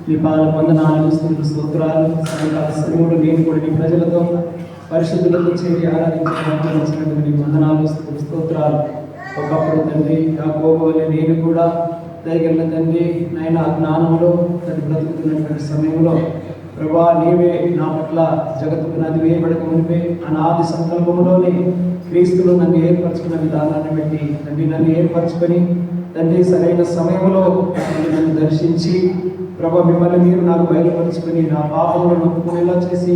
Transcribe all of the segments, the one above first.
నీ పాద వందనాలు స్తోత్రాలు. సాయంకాల సమయంలో నేను కూడా నీ ప్రజలతో పరిశుద్ధులతో చేరి ఆరాధించినటువంటి నీ వందనాలు స్తోత్రాలు. ఒకప్పుడు తండ్రి యాకోబు వలె నేను కూడా దయగల తండ్రి నాయన జ్ఞానంలో తండ్రి బ్రతుకుతున్నటువంటి సమయంలో ప్రభా నీవే నా పట్ల జగత్తుకు నది వేయబడక మునిపే అనాది సంకల్పంలోనే క్రీస్తులు నన్ను ఏర్పరచుకున్న విధానాన్ని బట్టి తండ్రి నన్ను ఏర్పరచుకొని తండ్రి సరైన సమయంలో నన్ను దర్శించి ప్రభా మిమ్మల్ని మీరు నాకు బయలుపరుచుకొని నా పాపములను ఒప్పుకునేలా చేసి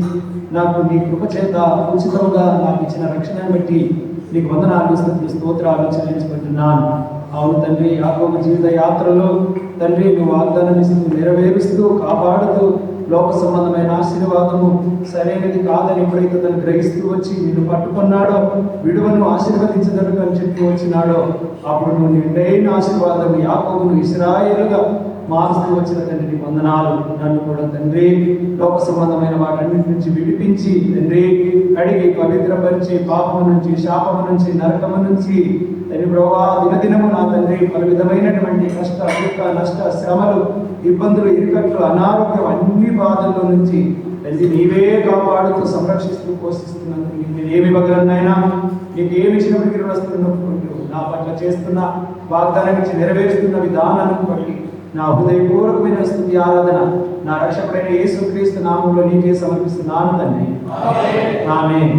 నాకు నీ కృప చేత ఉచితంగా నాకు ఇచ్చిన రక్షణను బట్టి నీకు వందనాలు స్తోత్రాలు చెల్లించుకుంటున్నాను. అవును తండ్రి, యాకోబు జీవిత యాత్రలో తండ్రి నువ్వు వాగ్దానాన్ని నెరవేరుస్తూ కాపాడుతూ లోక సంబంధమైన ఆశీర్వాదము సరైనది కాదని ఎప్పుడైతే తను గ్రహిస్తూ వచ్చి నిన్ను పట్టుకున్నాడో విడువను ఆశీర్వదించదను అని చెప్పి వచ్చినాడో అప్పుడు నువ్వు నిండైన ఆశీర్వాదం యాకోబును ఇశ్రాయేలుగా మారుస్తూ వచ్చిన తండ్రి వందనాలు. నన్ను కూడా తండ్రి లోక సంబంధమైన వాటన్నిటి నుంచి విడిపించి తండ్రి కడిగి పవిత్రపరిచి పాపము నుంచి శాపము నుంచి నరకము నుంచి తండ్రి ప్రభా దినదినము నా తండ్రి పలు విధమైనటువంటి కష్ట దుఃఖ నష్ట శ్రమలు ఇబ్బందులు ఇరుకట్లు అనారోగ్యం అన్ని బాధల్లో నుంచి తండ్రి నీవే కాపాడుతూ సంరక్షిస్తూ పోషిస్తున్నందుకు నీకు ఏమి ఇవ్వగలనైనా నీకు ఏమి ఇచ్చినప్పటికీ రుణస్తున్నట్టు నా పట్ల చేస్తున్న వాగ్దానం ఇచ్చి నెరవేరుస్తున్న విధానాన్ని బట్టి నా హృదయపూర్వకమైన స్తుతి ఆరాధన నా రక్షకుడైన యేసుక్రీస్తు నామములో నీకే సమర్పిస్తున్నాను తండ్రి. ఆమేన్.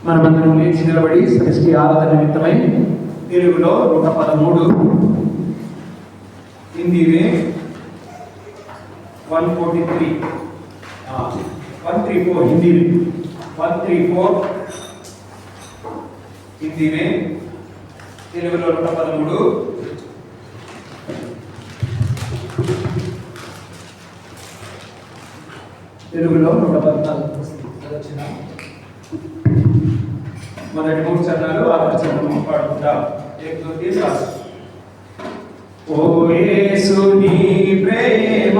మనమందరం లేచి నిలబడి సృష్టి ఆరాధన నిమిత్తమై తెలుగులో 113, హిందీలో 143, 134 హిందీలో 134 హిందీలో తెలుగులో 113 తెలుగులో 114 మొదటి 3 చరణాలు ఆఖరి చరణం పాడుకుంటాం. ఓ యేసు నీ ప్రేమ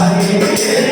I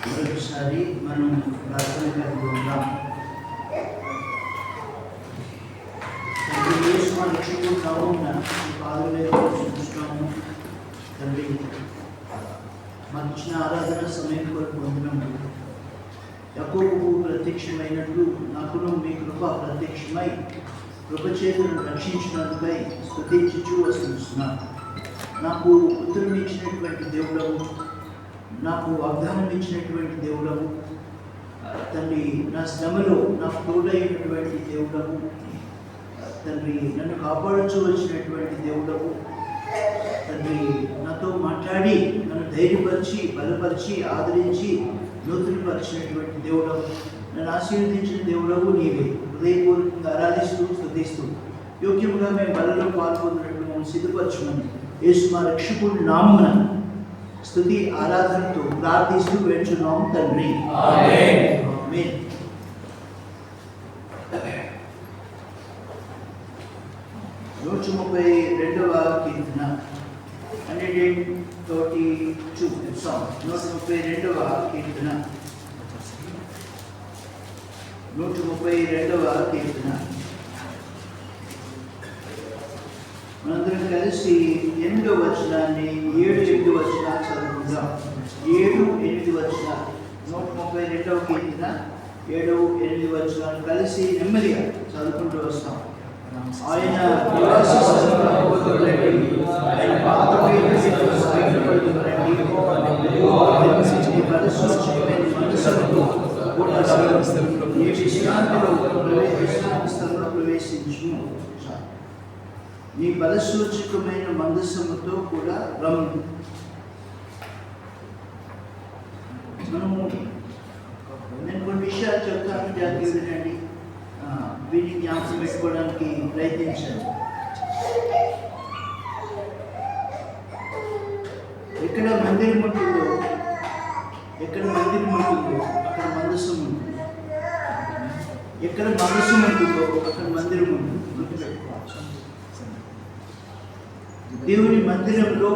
మరొకసారి మనం ప్రార్థన కలిగి ఉన్నాం. తండ్రి యేసు మన రక్షకుడుగా ఉన్న ఈ పాదములను చూస్తున్నాము. తండ్రి మాకు ఇచ్చిన ఆరాధన సమయం కొరకు పొందినప్పుడు యాకోబుకు ప్రత్యక్షమైనట్లు నాకును మీ కృప ప్రత్యక్షమై కృపచేతులను రక్షించినందుకై స్తుతించుచు వస్తున్నాను. నాకు ఉత్తరం ఇచ్చినటువంటి దేవుడవు, నాకు వాగ్దానం ఇచ్చినటువంటి దేవుడవు తండ్రి, నా శ్రమలో నాకు తోడైనటువంటి దేవుడవు తండ్రి, నన్ను కాపాడుచు వచ్చినటువంటి దేవుడవు తండ్రి, నాతో మాట్లాడి నన్ను ధైర్యపరిచి బలపరిచి ఆదరించి నూతనపరిచినటువంటి దేవుడవు, నన్ను ఆశీర్వదించిన దేవుడవు నీవే. హృదయపూర్వకంగా ఆరాధిస్తూ స్తుతిస్తూ యోగ్యముగా మేము బలలో పాల్గొన్నట్లు మమ్మల్ని సిద్ధపరచుమని యేసు మా రక్షకుడి నామమున స్తుతి ఆరాధనతో ప్రార్థిస్తూ వేడుచున్నాము తండ్రి. ఆమేన్. ఆమేన్. 132వ కీర్తన 132 సాంగ్ 132వ కీర్తన 132వ కీర్తన మనందరం కలిసి 8వ వచనాన్ని 7-8 వచనాలు చదువుకుందాం. 7-8 వచనాలు 132వ కీర్తన 7-8 వచనాలు కలిసి నెమ్మదిగా చదువుకుంటూ వస్తాం. ఆయన నివాస స్థలములకు రండి, ఆయన పాదపీఠములకు సాగిలపడుదురండి. నీ పరిశుద్ధమైన మనస్సుతో కూడా నీ విశ్రాంతిలో విశ్రాంతి స్థలంలో ప్రవేశించుము. నీ బలసూచకమైన మందసముతో కూడా రమ్ము. నేను కొన్ని విషయాలు చెప్తాను, జాగ్రత్తగా వినండి. వీటిని జ్ఞాపకం పెట్టుకోవడానికి ప్రయత్నించండి. ఎక్కడ మందిరం ఉంటుందో అక్కడ మందసం ఉంటుంది. ఎక్కడ మందసం ఉంటుందో అక్కడ మందిరం ఉంటుంది. దేవుని మందిరంలో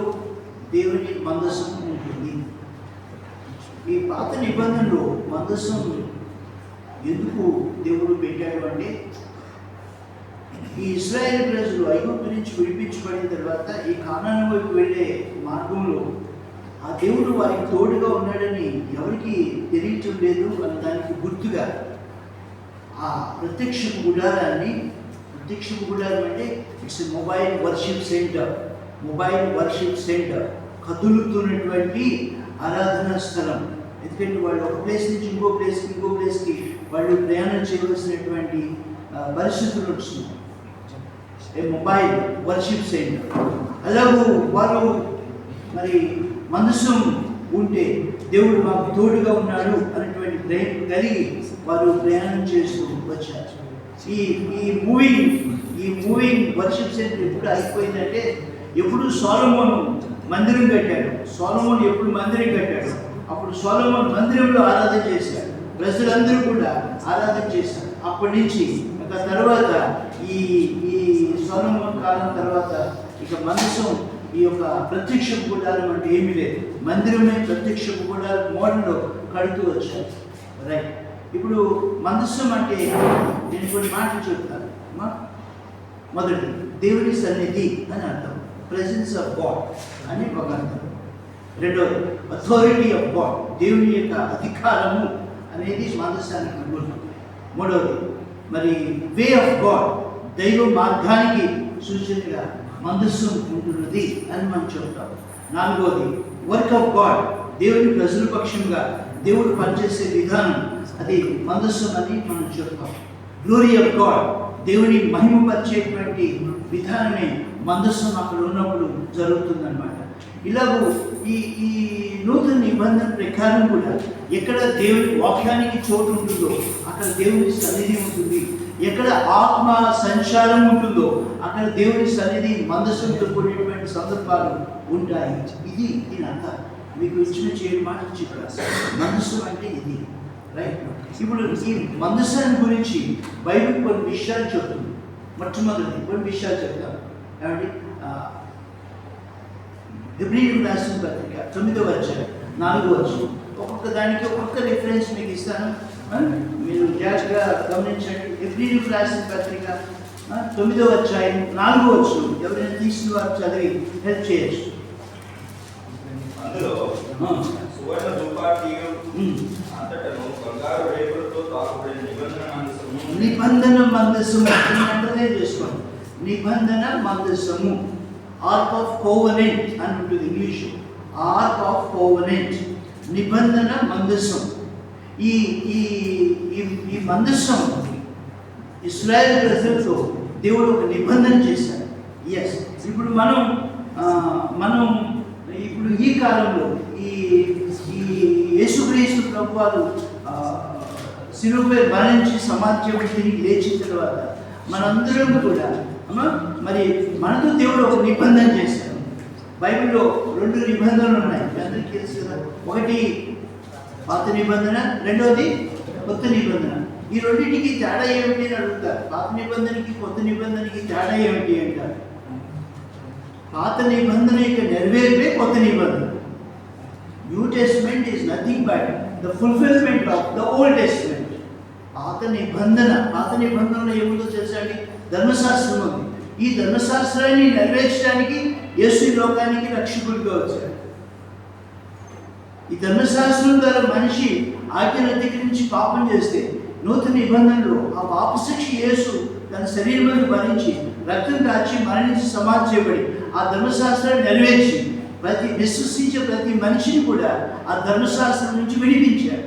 దేవుని మందసం ఉంటుంది. ఈ పాత నిబంధనలో మందసం ఎందుకు దేవుడు పెట్టాడు అంటే, ఈ ఇశ్రాయేలు ప్రజలు ఐగుప్తు నుంచి విడిపించబడిన తర్వాత ఈ కానాను వైపు వెళ్ళే మార్గంలో ఆ దేవుడు వారికి తోడుగా ఉన్నాడని ఎవరికి తెలియటం లేదు అని దానికి గుర్తుగా ఆ ప్రత్యక్ష గుడారం అంటే ఇట్స్ మొబైల్ వర్షిప్ సెంటర్, కదులుతున్నటువంటి ఆరాధనా స్థలం. ఎందుకంటే వాళ్ళు ఒక ప్లేస్ నుంచి ఇంకో ప్లేస్కి వాళ్ళు ప్రయాణం చేయవలసినటువంటి పరిస్థితులు వస్తున్నాయి. Mobile worship centre. అలాగూ వారు మరి మనసం ఉంటే దేవుడు మాకు తోడుగా ఉన్నాడు అనేటువంటి ప్రేమ కలిగి వారు ప్రయాణం చేస్తూ వచ్చారు. ఈ మూవింగ్ వర్షిప్ సెంటర్ ఎప్పుడు అయిపోయిందంటే, ఎప్పుడు సొలొమోను మందిరం కట్టాడు. అప్పుడు సొలొమోను మందిరంలో ఆరాధన చేశాడు. ప్రజలందరూ కూడా ఆరాధన చేశారు. అప్పటి నుంచి ఒక తర్వాత ఈ సొలొమోను కాలం తర్వాత ఇక మందసం ఈ యొక్క ప్రత్యక్ష గుడారం అంటే ఏమీ లేదు. మందిరమే ప్రత్యక్ష గుడారం మోడల్లో కడుతూ వచ్చారు. రైట్. ఇప్పుడు మందసం అంటే నేను కొన్ని మాటలు చెప్తాను. మొదటి, దేవుని సన్నిధి అని అర్థం, ప్రెజెన్స్ ఆఫ్ గాడ్ అని ఒక అర్థం. రెండోది, అథారిటీ ఆఫ్ గాడ్, దేవుని యొక్క అధికారము అనేది మందసానికి గుర్తు. మూడవది, మరి వే ఆఫ్ గాడ్, దైవ మార్గానికి సూచనగా మందసం ఉంటున్నది అని మనం చెప్తాం. నాలుగవది, వర్క్ ఆఫ్ గాడ్, దేవుని ప్రజల పక్షంగా దేవుడు పనిచేసే విధానం, అది మందసం అని మనం చెప్తాం. గ్లోరీ ఆఫ్ గాడ్, దేవుని మహిమపరిచేటువంటి విధానమే మందసం అక్కడ ఉన్నప్పుడు జరుగుతుందన్నమాట. ఇలాగూ ఈ నూతన నిబంధన ప్రకారం కూడా ఎక్కడ దేవుని వాక్యానికి చోటు ఉంటుందో అక్కడ దేవుని సన్నిధి ఉంటుంది. ఎక్కడ ఆత్మ సంచారం ఉంటుందో అక్కడ దేవుని సన్నిధి మందసంతో కూడినటువంటి సందర్భాలు ఉంటాయి. ఇది దీనంతా మీకు ఇచ్చిన చేయడం మాట చెప్పారు. మందసం అంటే ఇది, రైట్. ఇప్పుడు ఈ మందసాన్ని గురించి బైబిల్ కొన్ని విషయాలు చెప్తుంది. మొట్టమొదటి కొన్ని విషయాలు చెప్తాను. ఏమండి, హెబ్రీయులకు రాసిన పత్రిక 9వ అధ్యాయం 4వ వచనం. ఒక్కొక్క దానికి ఒక్కొక్క రిఫరెన్స్ మీకు ఇస్తాను, మీరు జాగ్రత్తగా గమనించండి. హెబ్రీయులకు రాసిన పత్రిక 9వ అధ్యాయం 4వ వచనం. ఎవరైనా తీసిన వారు చదివి హెల్ప్ చేయొచ్చు. అందులో సువర్ణ ధూపార్తీయం అంతటను బంగారు రేకులతో తాకబడిన నిబంధన మందసము అంటే చేసుకోండి. నిబంధన మందసము, ఆర్క్ ఆఫ్ కోవెనెంట్ అని ఉంటుంది ఇంగ్లీష్. ఆర్క్ ఆఫ్ కోవెనెంట్, నిబంధన మందసం. ఈ మందసం ఇశ్రాయేలు ప్రజలతో దేవుడు ఒక నిబంధన చేశాడు. ఎస్, ఇప్పుడు మనం ఇప్పుడు ఈ కాలంలో ఈ ఈ యేసుక్రీస్తు ప్రభువారు శిలువపై మరణించి సమాధి తిరిగి లేచిన తర్వాత మనందరం కూడా మరి మనతో దేవుడు ఒక నిబంధన చేశారు. బైబిల్లో 2 నిబంధనలు ఉన్నాయి, అందరికీ తెలుసు కదా. ఒకటి పాత నిబంధన, రెండవది కొత్త నిబంధన. ఈ రెండింటికి తేడా ఏమిటి అని అడుగుతారు. పాత నిబంధనకి కొత్త నిబంధనకి తేడా ఏమిటి అంటారు. పాత నిబంధన యొక్క నెరవేర్పే కొత్త నిబంధన. New testament is nothing but the fulfilment of the old testament. పాత నిబంధనలో ఏముందో తెలుసా అండి? ధర్మశాస్త్రం ఉంది. ఈ ధర్మశాస్త్రాన్ని నెరవేర్చడానికి యేసు ఈ లోకానికి రక్షకుడిగా వచ్చాడు. ఈ ధర్మశాస్త్రం ద్వారా మనిషి ఆజ్ఞను అతిక్రమించి పాపం చేస్తే నూతన నిబంధనలో ఆ పాప శిక్ష యేసు తన శరీరం భరించి రక్తం కాచి మరణించి సమాధి చేయబడి ఆ ధర్మశాస్త్రాన్ని నెరవేర్చి విశ్వసించే ప్రతి మనిషిని కూడా ఆ ధర్మశాస్త్రం నుంచి విడిపించాడు.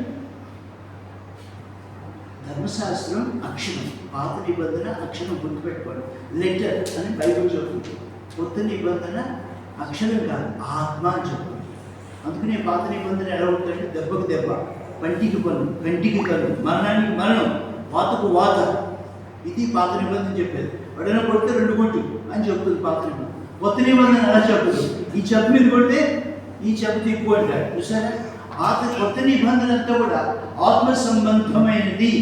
ధర్మశాస్త్రం అక్షరం, పాత నిబంధన అక్షరం గుర్తుపెట్టుకోండి, లెటర్ అని బైబిల్ చెప్తుంది. కొత్త నిబంధన అక్షరం కాదు, ఆత్మ అని చెప్తుంది. అందుకనే పాత నిబంధన ఎలా ఉంటుందంటే దెబ్బకు దెబ్బ, పంటికి పన్ను, కంటికి కన్ను, మరణానికి మరణం, వాతకు వాత. ఇది పాత నిబంధన చెప్పేది. వాడైనా కొడితే 2 కొట్టు అని చెప్తుంది పాత నిబంధన. కొత్త నిబంధన అలా చెప్పదు, ఈ చెప్పు మీద కొడితే ఈ చెప్పు తిప్పు అంటాడు. చూసారా? కొత్త నిబంధన అంతా కూడా ఆత్మ సంబంధమైనది.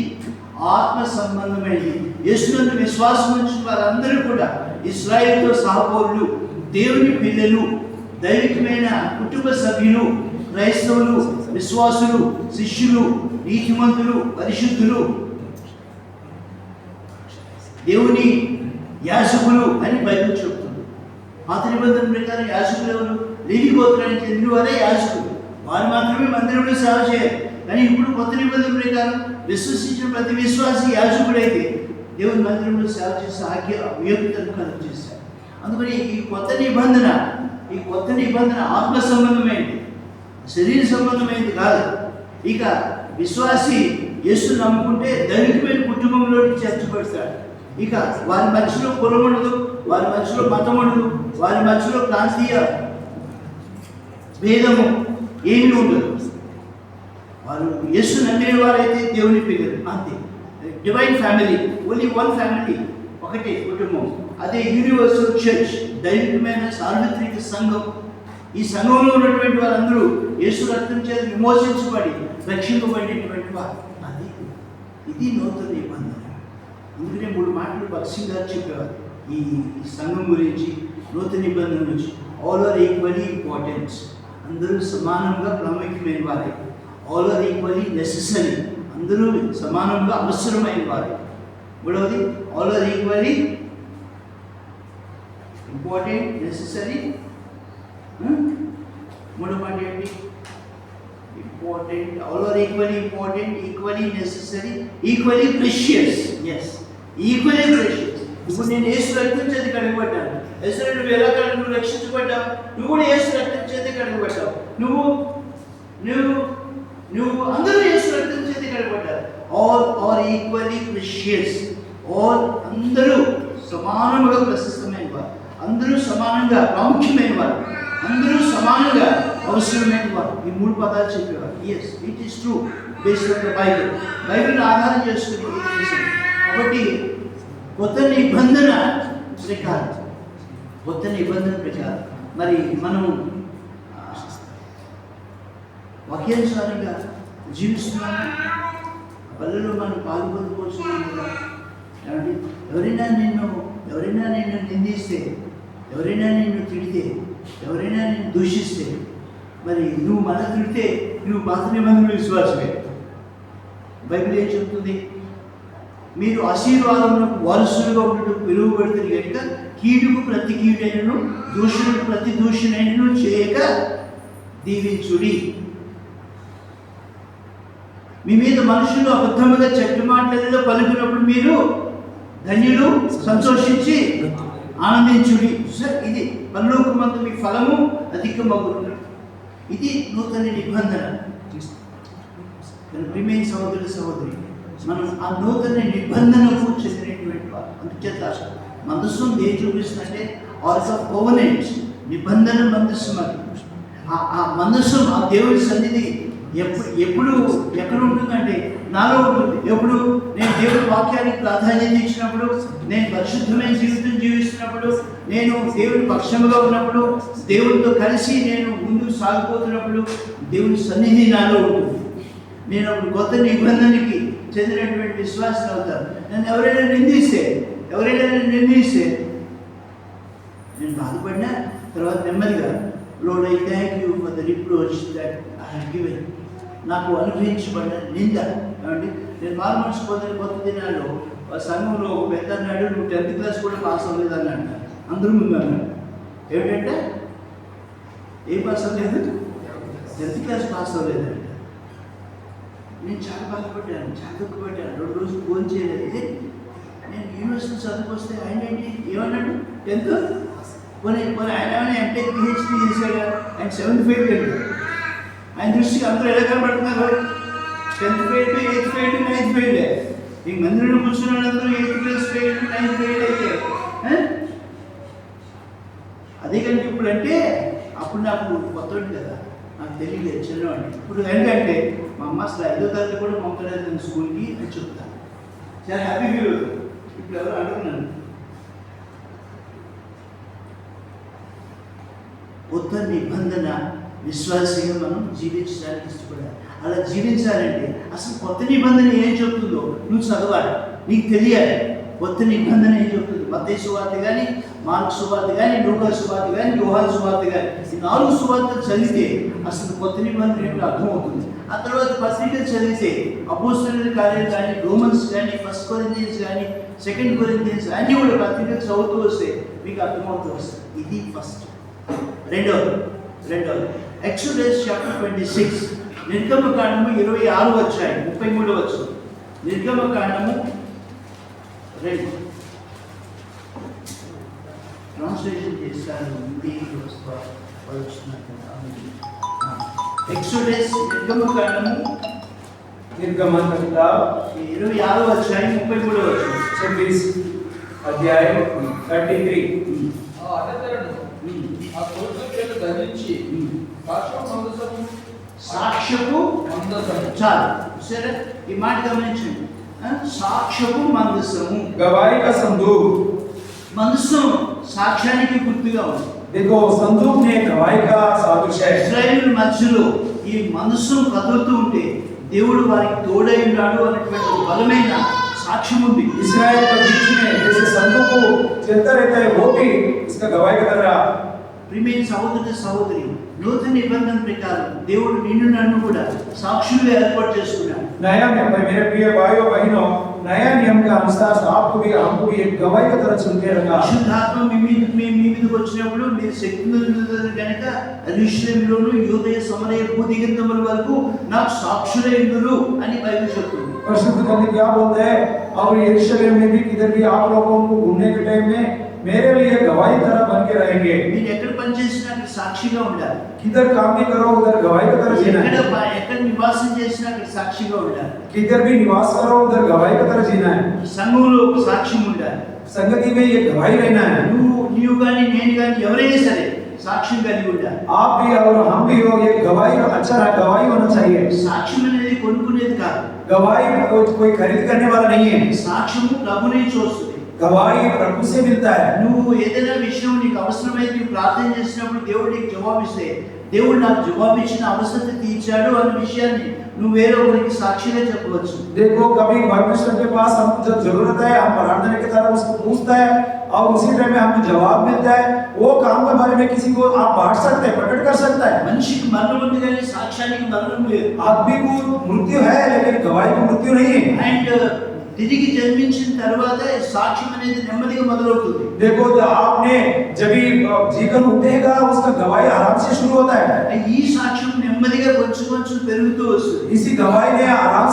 యేసునందు విశ్వాసం ఉంచిన వారందరూ కూడా ఇశ్రాయేలుతో సహపౌరులు, దేవుని పిల్లలు, దైవికమైన కుటుంబ సభ్యులు, క్రైస్తవులు, విశ్వాసులు, శిష్యులు, నీతిమంతులు, పరిశుద్ధులు, దేవుని యాజకులు అని బైబిల్ చెప్తుంది. పాత నిబంధన ప్రకారం యాజకులు ఎవరు? లేవి గోత్రానికి చెందిన వారే యాజకులు. వారు మాత్రమే మందిరంలో సేవ చేయాలి. కానీ ఇప్పుడు కొత్త నిబంధన ప్రకారం విశ్వసించిన ప్రతి విశ్వాసి యాజకుడైతే దేవుని మందిరంలో సేవ చేసే యోగ్యతను కలుగు చేశారు. అందుకని ఈ కొత్త నిబంధన ఆత్మ సంబంధమైనది, శరీర సంబంధమైనది కాదు. ఇక విశ్వాసి యేసు నమ్ముకుంటే దైవికమైన కుటుంబంలోకి చేర్చబడతాడు. ఇక వారి మధ్యలో కులం ఉండదు, వారి మధ్యలో మతం ఉండదు, వారి మధ్యలో ప్రాంతీయ భేదము ఏమీ ఉండదు. వారు యేసు నమ్మిన వారైతే దేవుని పిల్లలు, అంతే. డివైన్ ఫ్యామిలీ, ఓన్లీ 1 ఫ్యామిలీ, ఒకటే కుటుంబం. అదే యూనివర్సల్ చర్చ్, దైవికమైన సార్వత్రిక సంఘం. ఈ సంఘంలో ఉన్నటువంటి వారందరూ యేసు రక్తం చేత విమోచించబడి రక్షింపబడినటువంటి వారు. ఇది నూతన నిబంధన. అందుకనే 3 మాటలు భక్సింగ్ గారు చెప్పేవారు ఈ సంఘం గురించి, నూతన నిబంధన గురించి. All are equally important. అందరూ సమానంగా ప్రాముఖ్యమైన వారే. All are equally necessary. అందరూ సమానంగా అవసరమైన వారే. మూడవది all are equally important, necessary. మూడో మాట ఏంటి? Important, all are equally important, equally necessary, equally precious. Yes, equally precious. ఇప్పుడు నేను యేసు రక్తం చేత కడగబడ్డాను. యేసు నువ్వు ఎలా నువ్వు రక్షించబడ్డావు? నువ్వు కూడా యేసు రక్తం చేత కడగబడ్డావు. నువ్వు అందరూ యేసు రక్తం చేత కడగబడ్డారు. All are equally precious. అందరూ సమానముగా ప్రశస్తమైన వారు, అందరూ సమానంగా ప్రాముఖ్యమైన వారు, అందరూ సమానంగా అవసరమైన వారు. ఈ 3 పదాలు చెప్పేవారు. Yes, it is true based on the Bible. Bible ఆధారం చేసుకుని కాబట్టి కొత్త నిబంధన ప్రకారం మరి మనం వాక్యానుసారంగా జీవిస్తున్నాం. పల్లెలో మనం పాల్గొనుకోవచ్చున్నాం కదా. ఏమంటే ఎవరైనా నిన్ను నిందిస్తే, ఎవరైనా నిన్ను తిడితే, ఎవరైనా నిన్ను దూషిస్తే, మరి నువ్వు మన తిడితే నువ్వు పాత నిబంధనలు విశ్వాసమే. బైబిల్ ఏం చెప్తుంది? మీరు ఆశీర్వాదములకు వారసులుగా ఉండటం పిలువబడుతుంది కనుక కీడుకు ప్రతి కీడైనను దూషణకు ప్రతి దూషణైనను చేయక దీవించుడి. మీ మీద మనుషులు అబద్ధముగా చెడ్డ మాటలలో పలుకున్నప్పుడు మీరు ధన్యులు, సంతోషించి ఆనందించుడి. ఇది పరలోకమందు మీ ఫలము అధికమగును. ఇది నూతన నిబంధన. ప్రియమైన సహోదరి, మనం ఆ నూతన నిబంధనకు చెందినటువంటి వారు. అందుచేత మందస్సం ఏం చూపిస్తుందంటే ఆల్స్ ఆఫ్ కోవనెంట్, నిబంధన మందస్సం. అది ఆ మందసం, ఆ దేవుడి సన్నిధి ఎప్పుడు ఎక్కడ ఉంటుందంటే నాలో ఉంటుంది. ఎప్పుడు నేను దేవుడి వాక్యానికి ప్రాధాన్యత ఇచ్చినప్పుడు, నేను పరిశుద్ధమైన జీవితం జీవిస్తున్నప్పుడు, నేను దేవుడి పక్షముగా ఉన్నప్పుడు, దేవుడితో కలిసి నేను ముందుకు సాగిపోతున్నప్పుడు దేవుడి సన్నిధి నాలో ఉంటుంది. నేను అప్పుడు కొత్త నిబంధనకి చెందినటువంటి విశ్వాసం అవుతాను. నన్ను ఎవరైనా నిందిస్తే నేను బాధపడినా తర్వాత నెమ్మదిగా, Lord, I thank you for the reproach that I have given. నాకు అనుగ్రహించబడిన నింద. ఏమండి, నేను మారుమనసు పొందిన కొత్త దినాల్లో సంఘంలో ఒక పెద్ద అన్నాడు, నువ్వు 10th క్లాస్ కూడా పాస్ అవ్వలేదు అన్నాడు. అందరూ ముందు అన్నాడు. ఏమిటంటే ఏం పాస్ అవ్వలేదు? 10th class pass అవ్వలేదంట. నేను చాలా బాధపడ్డాను, చాలా దుఃఖపడ్డాను. 2 రోజులు ఫోన్ చేయలేదు. నేను యూనివర్సిటీ చదువుకొస్తే ఆయన ఏంటి ఏమన్నాడు? 10th పోనీ ఆయన ఏమైనా ఎంటెక్ పిహెచ్డీ చేశాడు. ఆయన 7th ఫెయిల్ వెళ్ళాడు. ఆయన దృష్టికి అందరూ ఎలా కనబడుతున్నారు? 10th fail, 8th fail, 9th fail. ఈ మందిరంలో కూర్చున్న వాళ్ళందరూ 8th class fail, 9th fail అయితే అదే కనుక ఇప్పుడు అంటే అప్పుడు నాకు కొత్తవాడు కదా, నాకు తెలియలేదు, చిన్నవాడిని. ఇప్పుడు ఏంటంటే మా అమ్మ అసలు 5వ తరగతి కూడా పంపలేదు స్కూల్కి అని చెప్తాను. చాలా హ్యాపీ ఫీల్ అవుతుంది. ఇప్పుడు ఎవరు అడుగుతున్నాను. కొత్త నిబంధన విశ్వాసంగా మనం జీవించడానికి ఇష్టపడాలి. అలా జీవించాలంటే అసలు కొత్త నిబంధన ఏం చెప్తుందో నువ్వు చదవాలి, నీకు తెలియాలి. కొత్త నిబంధన ఏం చెప్తుంది? మత్తయి సువార్త కానీ, మార్కు సువార్త కానీ, లూకా సువార్త కానీ, యోహాను సువార్త కానీ, ఈ 4 సువార్తలు చదివితే అసలు కొత్త నిబంధన ఏంటో అర్థమవుతుంది. ఆ తర్వాత పత్రికలు చదివితే అపోస్తలుల కార్యాలు కానీ, రోమన్స్ కానీ, 1 కొరింథియన్స్ కానీ, 2 కొరింథియన్స్ అన్నీ కూడా పత్రికలు చదువుతూ వస్తే మీకు అర్థమవుతూ వస్తుంది. ఇది ఫస్ట్. రెండవది ఎక్సోడస్ చాప్టర్ 26, నిర్గమకాండము 26వ అధ్యాయం 33వ వచనం. నిర్గమకాండము 2 ట్రాన్స్లేషన్ చేస్తాను. ఎక్సోడస్ నిర్గమకాండ 26వ అధ్యాయం 33వ వచనం. 26 అధ్యాయం 33. ఆ కోరికలను ధరించి సాక్ష్యపు చాలు సరే, ఈ మాట గమనించండి. సాక్ష్యపు మందసము, गवाही का संदूक. మందసం సాక్ష్యానికి గుర్తుగా ఉంది. देखो, संदूक ने गवाही का सादृश्य है. ఇశ్రాయేలు మధ్యలో ఈ మందసం కదులుతూ ఉంటే దేవుడు వారికి తోడై ఉన్నాడు అనేటువంటి బలమైన సాక్ష్యం ఉంది. इस्राएल के बीच में जैसे संदूक को चलता रहता है, वो भी इसका गवाही कर रहा. ప్రియమైన సహోదరి, నూతన నిబంధన ప్రకారం దేవుడు నిన్ను నన్ను కూడా సాక్షులుగా ఏర్పాటు చేసుకున్నాడు. नया नियम में मेरे प्रिय भाइयों बहनों, नया नियम के अनुसार आपको भी हमको भी एक गवाही की तरह चुनके रखा. పరిశుద్ధాత్మ మీ మీదకి వచ్చినప్పుడు మీరు శక్తి పొందుతారు కనుక యెరూషలేములోను యూదయ సమరయ భూదిగంతముల వరకు నాకు సాక్షులైందురు అని బైబిల్ చెప్తుంది. परिशुद्ध करने क्या बोलते हैं? और यरूशलेम में भी किधर भी आप लोगों को घूमने के टाइम में मेरे लिए गवाही तरह बन के रहेंगे. మీరు ఎక్కడ పని చేసినా అక్కడ సాక్షిగా ఉండాలి. किधर काम भी करो उधर गवाही की तरह जीना है. ఎక్కడ నివాసం చేసినా అక్కడ సాక్షిగా ఉండాలి. किधर भी निवास करो उधर गवाही की तरह जीना है. సంఘంలో ఒక సాక్ష్యం ఉండాలి. संगति में ये गवाही रहना है. నీవు కానీ నేను కానీ ఎవరైనా సరే సాక్ష్యం కలిగి ఉండాలి. आप भी और हम भी हो, ये गवाही अच्छा गवाही होना चाहिए. సాక్ష్యం అనేది కొనుక్కునేది కాదు. गवाही कोई खरीद करने वाला नहीं है. సాక్ష్యము ప్రభు నుంచి వస్తుంది. गवाही प्रभु से मिलता है. నువ్వు ఏదైనా విషయం నీకు అవసరమైతే నువ్వు ప్రార్థన చేసినప్పుడు దేవుడు నీకు జవాబిస్తే, దేవుడు నాకు జవాబిచ్చిన అవసరత తీర్చాడు అన్న విషయాన్ని నువ్వు వేరే ఒకరికి సాక్షిగా చెప్పవచ్చు. देखो, कभी परमेश्वर के पास हमको जब जरूरत है हम प्रार्थना की तरह उसको पूछता है और उसी टाइम में हमको जवाब मिलता है. वो काम के बारे में किसी को आप बांट सकते हैं, प्रकट कर सकता है. మనిషికి మరణం ఉంది కానీ సాక్ష్యానికి మరణం లేదు. आदमी को मृत्यु है लेकिन गवाही को मृत्यु नहीं है. అండ్ తిరిగి జన్మించిన తర్వాత సాక్ష్యం అనేది నెమ్మదిగా మొదలవుతుంది. देखो, तो आपने जब भी जीवन उठेगा उसका गवाही आराम से शुरू होता है. ఈ సాక్ష్యం నెమ్మదిగా కొంచెం పెరుగుతూ వస్తుంది. इसी गवाही में आराम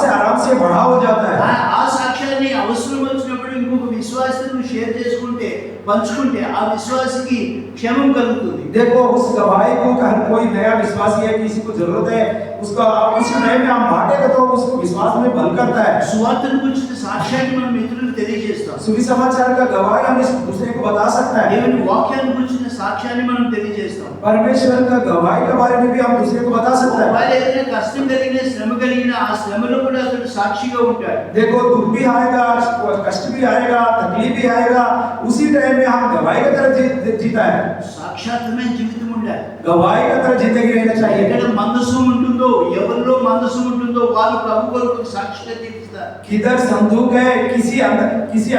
से बढ़ा हो जाता है. ఆ సాక్ష్యాన్ని అవసరం వచ్చినప్పుడు ఇంకొక విశ్వాసిని షేర్ చేసుకుంటే, పంచుకుంటే ఆ విశ్వాసికి క్షేమం కలుగుతుంది. देखो, उस गवाही को हर कोई नया विश्वासी है, किसी को जरूरत है उसका उस टाइम में हम बांटेगा तो उस विश्वास में बल करता है। సువార్తను గురించిన సాక్ష్యాన్ని మనం ఇతరులకు తెలియజేస్తాం. सुसमाचार का गवाही हम इस दूसरे को बता सकता है। దేవుని వాక్యాన్ని గురించిన సాక్ష్యాన్ని మనం తెలియజేస్తాం. परमेश्वर का गवाही के बारे में भी हम दूसरे को बता सकता है। ఒకవేళ ఏదైనా కష్టం కలిగిన శ్రమ కలిగిన ఆ శ్రమలో కూడా అతడు సాక్షిగా ఉంటాడు. देखो दुख भी आएगा, कष्ट भी आएगा, तकलीफ भी आएगा, उसी टाइम में हम गवाही की तरह जीता है। సాక్షాత్మైన జీవితం ఉండాలి. गवाही की तरह जिंदगी रहना चाहिए। ఎక్కడ మందసం ఉంటుందో ఎవరిలో మందసం ఉంటుందో వాళ్ళు ప్రభు కొరకు సాక్షిగా జీవిస్తారు. किधर संदूक है, किसी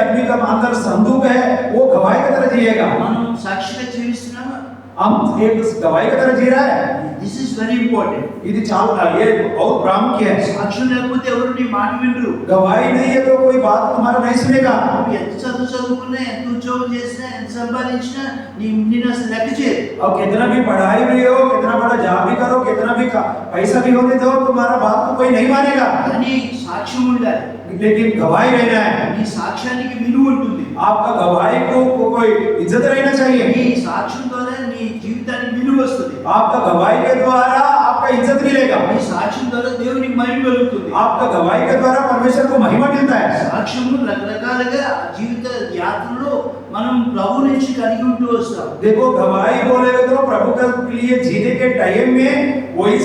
आदमी का अंदर संदूक है, वो गवाही की तरह जिएगा। మనం సాక్షిగా జీవిస్తున్నామా? हम एक गवाही की तरह जी रहा है। This is very important. ఇది చాలా ये बहुत प्रामुख्य है। సాక్ష్యం లేకపోతే ఎవరు నీ మాట వినరు. गवाही नहीं है तो कोई बात तुम्हारा नहीं सुनेगा। నువ్వు ఎంత చదువుకున్నా ఎంత ఉద్యోగం చేసినా ఎంత సంపాదించినా నిన్ను అసలు లెక్క చేయరు. और कितना भी पढ़ाई भी हो, कितना बड़ा जॉब भी करो, कितना भी पैसा भी होने दो, तुम्हारा बात को कोई नहीं मानेगा। కానీ సాక్ష్యం ఉండాలి. लेकिन गवाही रहना है। నీ సాక్ష్యానికి విలువ ఉంటుంది. आपका गवाही को कोई इज्जत रहना चाहिए। నీ సాక్ష్యం ద్వారా నీ జీవితానికి విలువ వస్తుంది. आपका गवाही के द्वारा आपका इज्जत मिलेगा। నీ సాక్ష్యం ద్వారా దేవునికి మహిమ కలుగుతుంది. आपका गवाही के द्वारा परमेश्वर को महिमा मिलता है। సాక్ష్యము రకరకాలుగా జీవిత యాత్రలో మనం ప్రభు నుంచి కలిగి ఉంటూ వస్తాం. देखो गवाही बोलेगा तो प्रभु के लिए जीने के टाइम में वही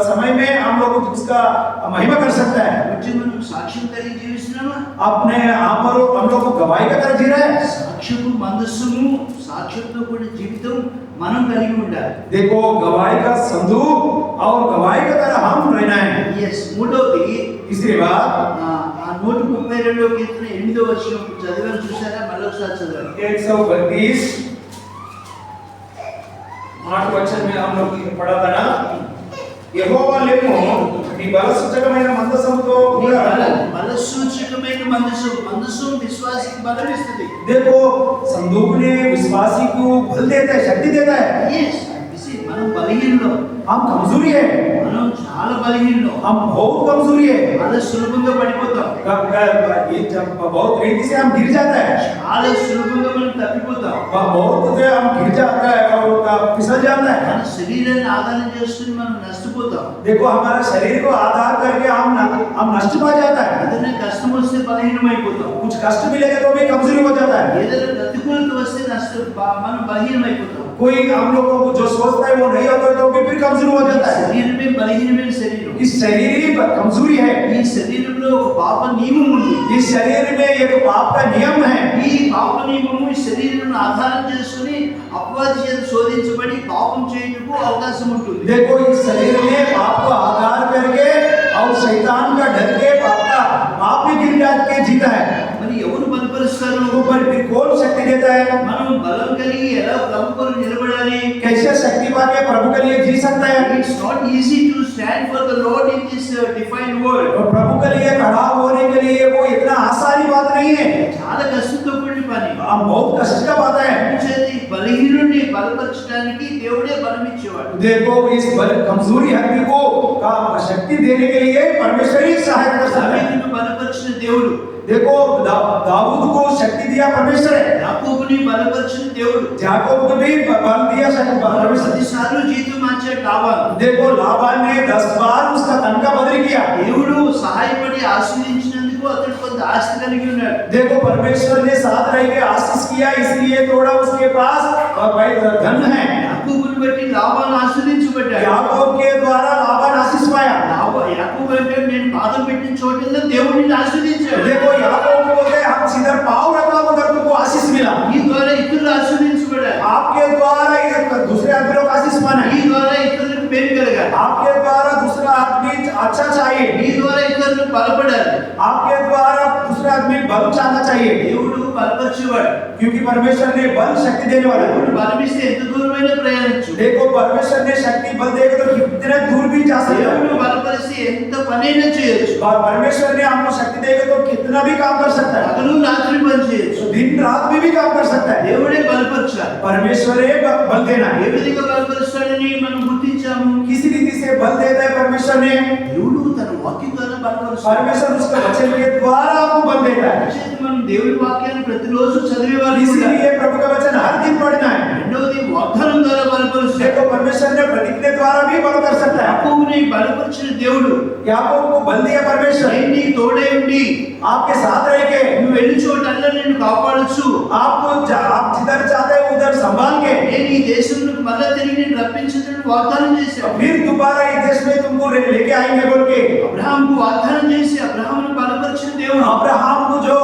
समय में हम लोग उसका महिमा कर सकता है। కాబట్టి మనం సాక్ష్యం కలిగి జీవిస్తున్నామా? अपने आप पर हम लोग को गवाही का तरह जी रहे हैं। సాక్ష్యము మందస్సుము సాక్ష్యంతో కూడిన జీవితం మనం కలిగి ఉండాలి. देखो गवाही का संदूक और गवाही का तरह हम रहना है। ఎస్. మూడోది तीसरी बात ఆ 132వ కీర్తన 8వ వచనం చదివాను చూసారా? మళ్ళొకసారి చదవండి. 132 8 वचन में हम लोग पढ़ा था ना, యెహోవా లేమో నీ బల సూచకమైన మందసముతో కూడా బల సూచకమైన మందసం విశ్వాసికి బలం ఇస్తుంది. देखो संदूक ने विश्वासी को बल देता है, शक्ति देता है। ఎస్. మనం బలహీనులం. हम कमजोरी है, మనం చాలా బలహీనులం. हम बहुत कमजोरी है। చాలా సులభంగా పడిపోతాం. ये जब बहुत तेजी से हम गिर जाता है, చాలా సులభంగా మనం తప్పిపోతాం. बहुत से हम गिर जाता है और फिसल जाता है। మన శరీరాన్ని ఆధారం చేసుకుని మనం నష్టపోతాం. देखो हमारा शरीर को आधार करके हम नष्ट पा जाता है। ఏదైనా కష్టం వస్తే బలహీనమైపోతాం. कुछ कष्ट मिलेगा तो भी कमजोरी हो जाता है। ఏదైనా ప్రతికూలత వస్తే మనం బలహీనమైపోతాం. कोई हम लोगों को जो सोचता है वो नहीं होता है तो फिर कमजोर हो जाता है। శరీరమే బలహీనమైన శరీరం. इस शरीर ही कमजोरी है। ఈ శరీరంలో ఒక పాప నియమం ఉంది. इस शरीर में एक पाप का नियम है। ఈ పాప నియమము ఈ శరీరం ఆధారం చేసుకుని అపవాది చేత శోధించబడి పాపం చేయడానికి అవకాశం ఉంటుంది. देखो इस शरीर में पाप को आधार करके और शैतान का डर के पाप में गिर जाके जीता है। మరి ఎవరు బలపరుస్తారు? ऊपर फिर कौन शक्ति देता है? మనం బలం కలిగి ఎలా ప్రభు కొరకు నిలబడాలి? कैसे शक्ति पाके प्रभु के लिए जी सकता है? It's not easy to stand for the lord in this defined world. और प्रभु के लिए खड़ा होने के लिए वो इतना आसानी बात नहीं है। చాలా కష్టంతో కూడిన పని. हम बहुत कष्ट का बात है। చేతి బలహీనుడిని బలపరచడానికి దేవుడే బలం ఇచ్చేవాడు. देखो इस बल कमजोरी आदमी को का शक्ति देने के लिए परमेश्वर ही सहायता कर सकता है। దావీదును బలపరిచిన దేవుడు. देखो दाऊद को शक्ति दिया परमेश्वर है। యాకోబుని బలపరిచిన దేవుడు. याकूब को भी बल दिया परमेश्वर। 10 సార్లు జీతం మార్చాడు లాబాను. देखो लाबान ने 10 बार उसका तनखा बदल किया। దేవుడు సహాయపడి ఆశీర్వదించినందుకు అతడు కొంత ఆస్తి కలిగి ఉన్నాడు. देखो परमेश्वर ने साथ रह के आशीष किया, इसलिए थोड़ा उसके पास धन है। యాకోబుని బట్టి లాబాను ఆశీర్వదించబడ్డాడు. याकूब के द्वारा लाबान आशीष पाया। యాకోబు అంటే నేను పాదం పెట్టిన చోటల్లో దేవుడిని ఆశీర్వదించాడు. देखो याकूब को बोलते हम जिधर पाँव रखा उधर तुमको आशीष मिला। ఈ ద్వారా ఇతరులు ఆశీర్వదించబడారు. आपके द्वारा दूसरे आदमी लोग आशीष पाना। ఈ ద్వారా ఇతరులకు మేలు కలగాలి. आपके द्वारा दूसरा आदमी अच्छा चाहिए। ఈ ద్వారా ఇతరులు బలపడాలి. आपके द्वारा दूसरा आदमी बल चाहना चाहिए। దేవుడు బలపరిచేవాడు. क्योंकि परमेश्वर ने बल शक्ति देने वाला है। దేవుడు బలమిస్తే ఎంత దూరమైనా ప్రయాణించు. देखो परमेश्वर ने शक्ति बल देगा तो कितने दूर भी जा सकते దేవుడు हैं। బలపరిస్తే ఎంత పనైనా చేయొచ్చు. और परमेश्वर ने हमको शक्ति देगा तो कितना भी काम कर सकता है। పగలు రాత్రి పని చేయొచ్చు. तो दिन रात में भी काम कर सकता है। దేవుడే బలపరచాలి. परमेश्वर ही बल देना ఏ है। విధంగా బలపరుస్తాడని మనం గుర్తించాము. किसी रीति से बल देता है परमेश्वर ने। దేవుడు తన వాక్యం ద్వారా బలపరుస్తాడు. परमेश्वर उसके वचन के द्वारा आपको बल देता है। మనం దేవుడి వాక్యాన్ని ప్రతిరోజు చదివేవారు. इसलिए प्रभु का वचन हर दिन पढ़ना है। రెండవది వాగ్దానం ద్వారా బలపరుస్తాడు. देखो परमेश्वर ने प्रतिज्ञा द्वारा भी बल कर सकता है। యాకోబుని బలపరిచిన దేవుడు याकूब को बल दिया परमेश्वर, నేను నీ తోడే ఉండి आपके साथ रह के నువ్వు వెళ్ళి చోటల్లా నిన్ను కాపాడొచ్చు. आपको आप जिधर चाहते हैं उधर संभाल के నేను ఈ దేశంలోకి మళ్ళా తిరిగి నేను రప్పించుటకు వాగ్దానం చేశాను. फिर दोबारा इस देश में तुमको लेके आएंगे बोल के అబ్రహాంకు వాగ్దానం చేసి అబ్రహామును బలపరిచిన దేవుడు. अब्राहम को जो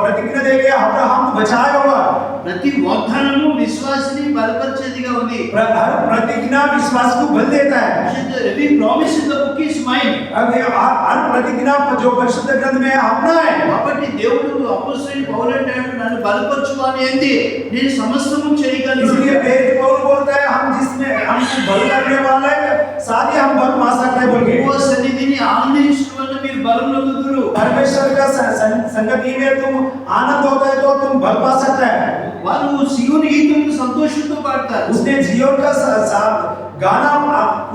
प्रतिज्ञा देके अब्राहम को बचाया होगा। ప్రతి వాగ్దానము విశ్వాసిని బలపరిచేదిగా ఉంది. हर प्रतिज्ञा विश्वास को बल देता है। Every promise in the book is mine. अब ये हर प्रतिज्ञा जो परिशुद्ध ग्रंथ में अपना है। కాబట్టి దేవుడు అపోస్తలుడైన పౌలు అంటాడు నన్ను బలపరచు అని ఏంటి నేను సమస్తము చేయగలను. इसलिए प्रेरित पौल बोलता है हम जिसमें हम बल करने वाला है साथ ही हम बल पा सकते हैं बोल के। యెహోవా సన్నిధిని ఆనందించడం వల్ల మీరు బలం పొందుదురు. परमेश्वर का संगति में तुम आनंद होता है तो तुम बल पा सकता है। వారు సియోను గీతమును సంతోషంతో పాడతారు. उसने जीवन का गाना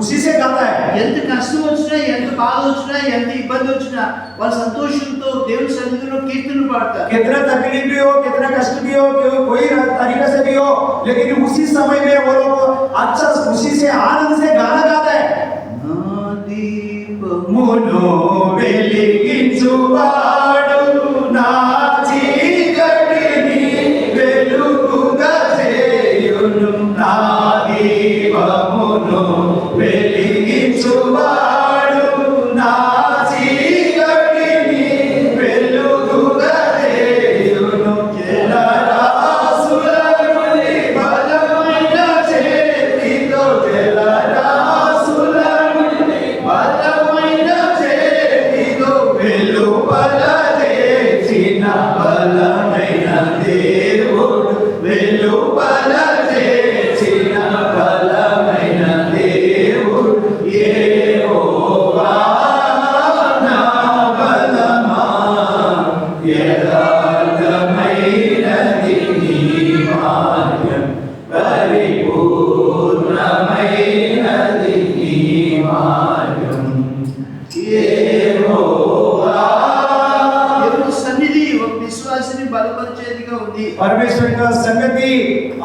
उसी से गाता है। ఎంత కష్టం వచ్చినా ఎంత బాధ వచ్చినా ఎంత ఇబ్బంది వచ్చినా వారు సంతోషంతో దేవుని సన్నిధిలో కీర్తనలు పాడతారు. कितना तकलीफ भी हो कितना कष्ट भी हो कोई तरीके से भी हो लेकिन उसी समय में वो लोग अच्छा खुशी से आनंद से गाना गाता है। నా దీపము मुनो వెలిగించువాడు నా చీకటిని వెలుగుగా చేయును నా దీపమును వెలిగించువాడు నా చీకటిని వెలుగుగా చేయును జలరాశులని బలమైన చేతితో జలరాశులని బలమైన చేతితో వెలుపల చేసిన బలమైన దేవుడు వెలుపల చేసిన బలమైన దేవుడు యెహోవా నా బలమా యథార్థమైనది నీ మార్గం పరిపూర్ణమైనది నీ మార్గం యెహోవా। దేవుని సన్నిధి ఒక విశ్వాసిని బలపరిచేదిగా ఉంది. परमेश्वर का संगति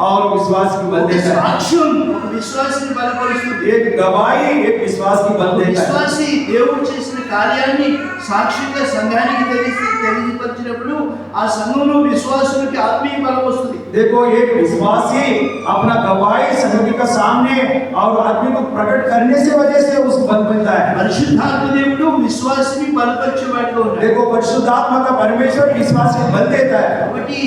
और विश्वास की बल ఒక देता है। సాక్ష్యం ఒక విశ్వాసిని బలపరుస్తుంది. एक गवाही एक विश्वास की बल देता है। విశ్వాసి దేవుడు చేసిన కార్యాన్ని సాక్షిగా సంఘానికి తెలియపరిచినప్పుడు ఆ సంఘంలో విశ్వాసులకి ఆత్మీయ బలం వస్తుంది. देखो एक विश्वासी अपना गवाही संगति का सामने और आदमी को प्रकट करने से वजह से उस बल बनता है। పరిశుద్ధాత్మ దేవుడు విశ్వాసిని బలపరిచేవాడుగా ఉన్నాడు. देखो परिशुद्धात्मा का परमेश्वर विश्वास को बल देता है। కాబట్టి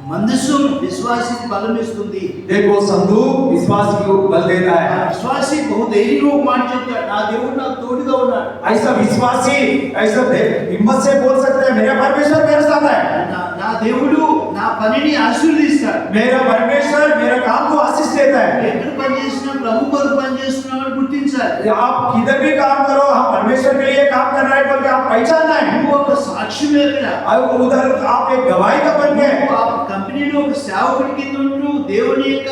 మందసం విశ్వాసికి బలం ఇస్తుంది. देखो संदूक विश्वास की बल देता ఆ है। విశ్వాసి బహుధైర్యంగా ఒక మాట చెప్తాడు నా దేవుడు నాకు తోడుగా ఉన్నాడు. ऐसा विश्वासी ऐसा हिम्मत से बोल सकते हैं मेरा परमेश्वर मेरे साथ है। నా దేవుడు నా పనిని ఆశీర్వదిస్తాడు. मेरा परमेश्वर मेरे काम को आशीष देता है। ఎక్కడ పని చేసినా ప్రభు కొరకు పని చేస్తున్నామని గుర్తించాలి. आप किधर भी काम करो हम परमेश्वर के लिए काम कर रहे हैं बोल के आप पहचानना है। నువ్వు ఒక సాక్ష్యం ఎక్కడ और उधर आप एक गवाही का बन गए। ఆ కంపెనీలో ఒక సేవకుడి కింద ఉంటూ దేవుని యొక్క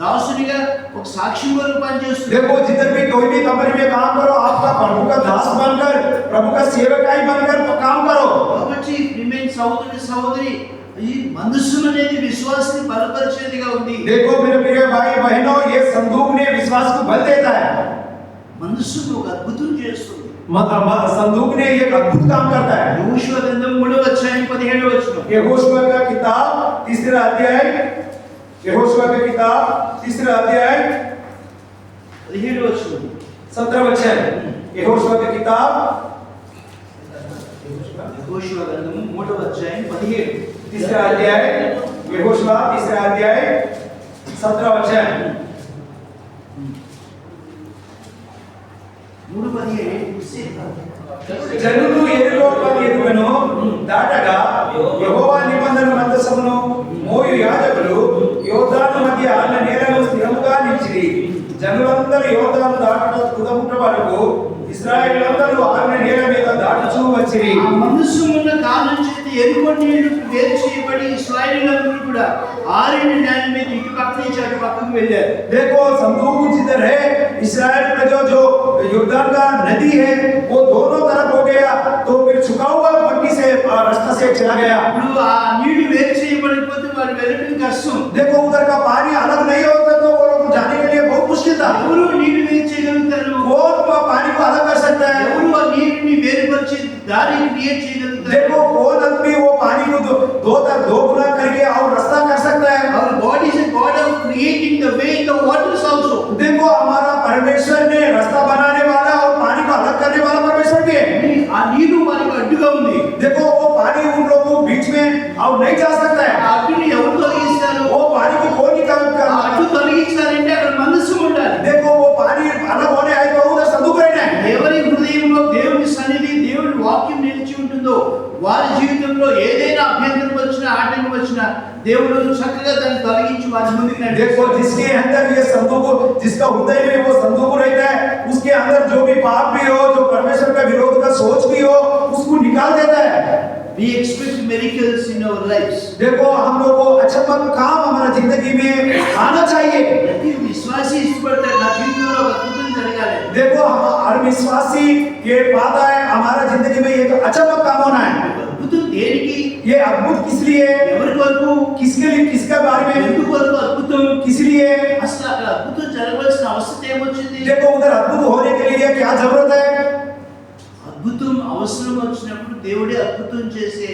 దాసునిగా ఒక సాక్షి కొరకు పనిచేస్తుంది. देखो जिधर भी कोई भी कंपनी में काम करो आपका प्रभु का दास बनकर प्रभु का सेवकाई बनकर काम करो। కాబట్టి ప్రియమైన సహోదరి సహోదరి ఈ మందసం అనేది విశ్వాసాన్ని బలపరిచేదిగా ఉంది. देखो मेरे प्रिय भाई बहनों ये संदूक ने विश्वास को बल देता है। మందసం ఒక అద్భుతం చేస్తుంది. संदूक ने एक अद्भुत काम करता है। యెహోషువ గ్రంథం 3వ అధ్యాయం 17వ వచనం. यहोशुआ का किताब तीसरा अध्याय यहोशुआ का किताब तीसरा अध्याय 17వ వచనం. 17 वचन यहोशुआ की किताब యెహోషువ గ్రంథం 3వ అధ్యాయం 17. तीसरा अध्याय यहोशुआ तीसरा अध्याय 17 वचन 3:17 జనులు యెరికో ఎదుగును దాటగా యెహోవా నిబంధన మందసమును మోయు యాజకులు యోర్దాను మధ్య అన్న నేలను స్థిరముగా నిలిచిరి. జనులందరూ యోర్దాను దాటుట తుదముట్ట వరకు ఇశ్రాయేలులందరూ ఆరిన నేల మీద దాటుచూ వచ్చిరి. ఆ మందసం ఉన్న కాలం చేత ఎరుకో నీళ్లు వేరు చేయబడి ఇశ్రాయేలీయులందరూ కూడా ఆరిన నేల మీద ఇటు పక్క నుంచి అటు పక్కకు వెళ్ళారు. देखो संदूक जिधर है इस्राएल का जो यॉर्दन का नदी है वो दोनों तरफ हो गया तो फिर झुका हुआ मट्टी से रास्ता से चला गया। ఇప్పుడు ఆ నీళ్లు వేరు చేయబడిపోతే వారు వెళ్ళడం కష్టం. देखो उधर का पानी अलग नहीं होता तो वो लोग जाने के लिए बहुत मुश्किल था। ఎవరు నీరు వేరు చేయగలుగుతారు? कौन पानी को अलग कर सकता है? ఎవరు ఆ నీటిని వేరుపరిచి దారిని క్రియేట్ చేయగలుగుతారు? देखो कौन आदमी वो पानी को दो गुना करके और रास्ता कर सकता है? Our God is a God of creating the way in the waters also. देखो हमारा परमेश्वर ने रास्ता बनाने वाला और पानी को अलग करने वाला परमेश्वर भी है। ఆ నీరు వారికి అడ్డుగా ఉంది. देखो वो पानी उन लोगों को बीच में और नहीं जा सकता ఆ है। అడ్డుని ఎవరు తొలగిస్తారు? वो पानी को कौन निकाल ఆ कर అడ్డు తొలగించాలంటే అక్కడ మనస్సు ఉండాలి. देखो वो पानी अलग होने आए तो उधर संदूक रहना है। ఎవరి హృదయంలో దేవుని సన్నిధి దేవుని వాక్యం నిలిచి ఉంటుందో వారి జీవితంలో ఏదైనా అభ్యంతరం వచ్చినా ఆటంకం వచ్చినా దేవుడు చక్కగా దాన్ని తొలగించి వారి ముందుకు देखो నడిపిస్తాడు. जिसके अंदर ये संदूक जिसका हृदय में वो संदूक रहता है उसके अंदर जो भी पाप भी हो जो परमेश्वर का विरोध का सोच भी हो उसको निकाल देता है। We expect miracles in our lives. देखो हम लोग को अचंभव काम हमारा जिंदगी में आना चाहिए। ప్రతి విశ్వాసి ఇష్టపడతాడు నా జీవితంలో ఒక అద్భుతం జరగాలి. देखो हम हर विश्वासी ये पाता है हमारा जिंदगी में एक अचंभव काम होना है। అద్భుతం దేనికి? ये अद्भुत किस लिए? ఎవరి కొరకు? किसके लिए? किसके बारे में? ఎందుకు కొరకు అద్భుతం? किस लिए? అసలు అక్కడ అద్భుతం జరగవలసిన అవసరం ఏమొచ్చింది? देखो उधर अद्भुत होने के लिए क्या जरूरत है? అద్భుతం అవసరం వచ్చినప్పుడు దేవుడే అద్భుతం చేసే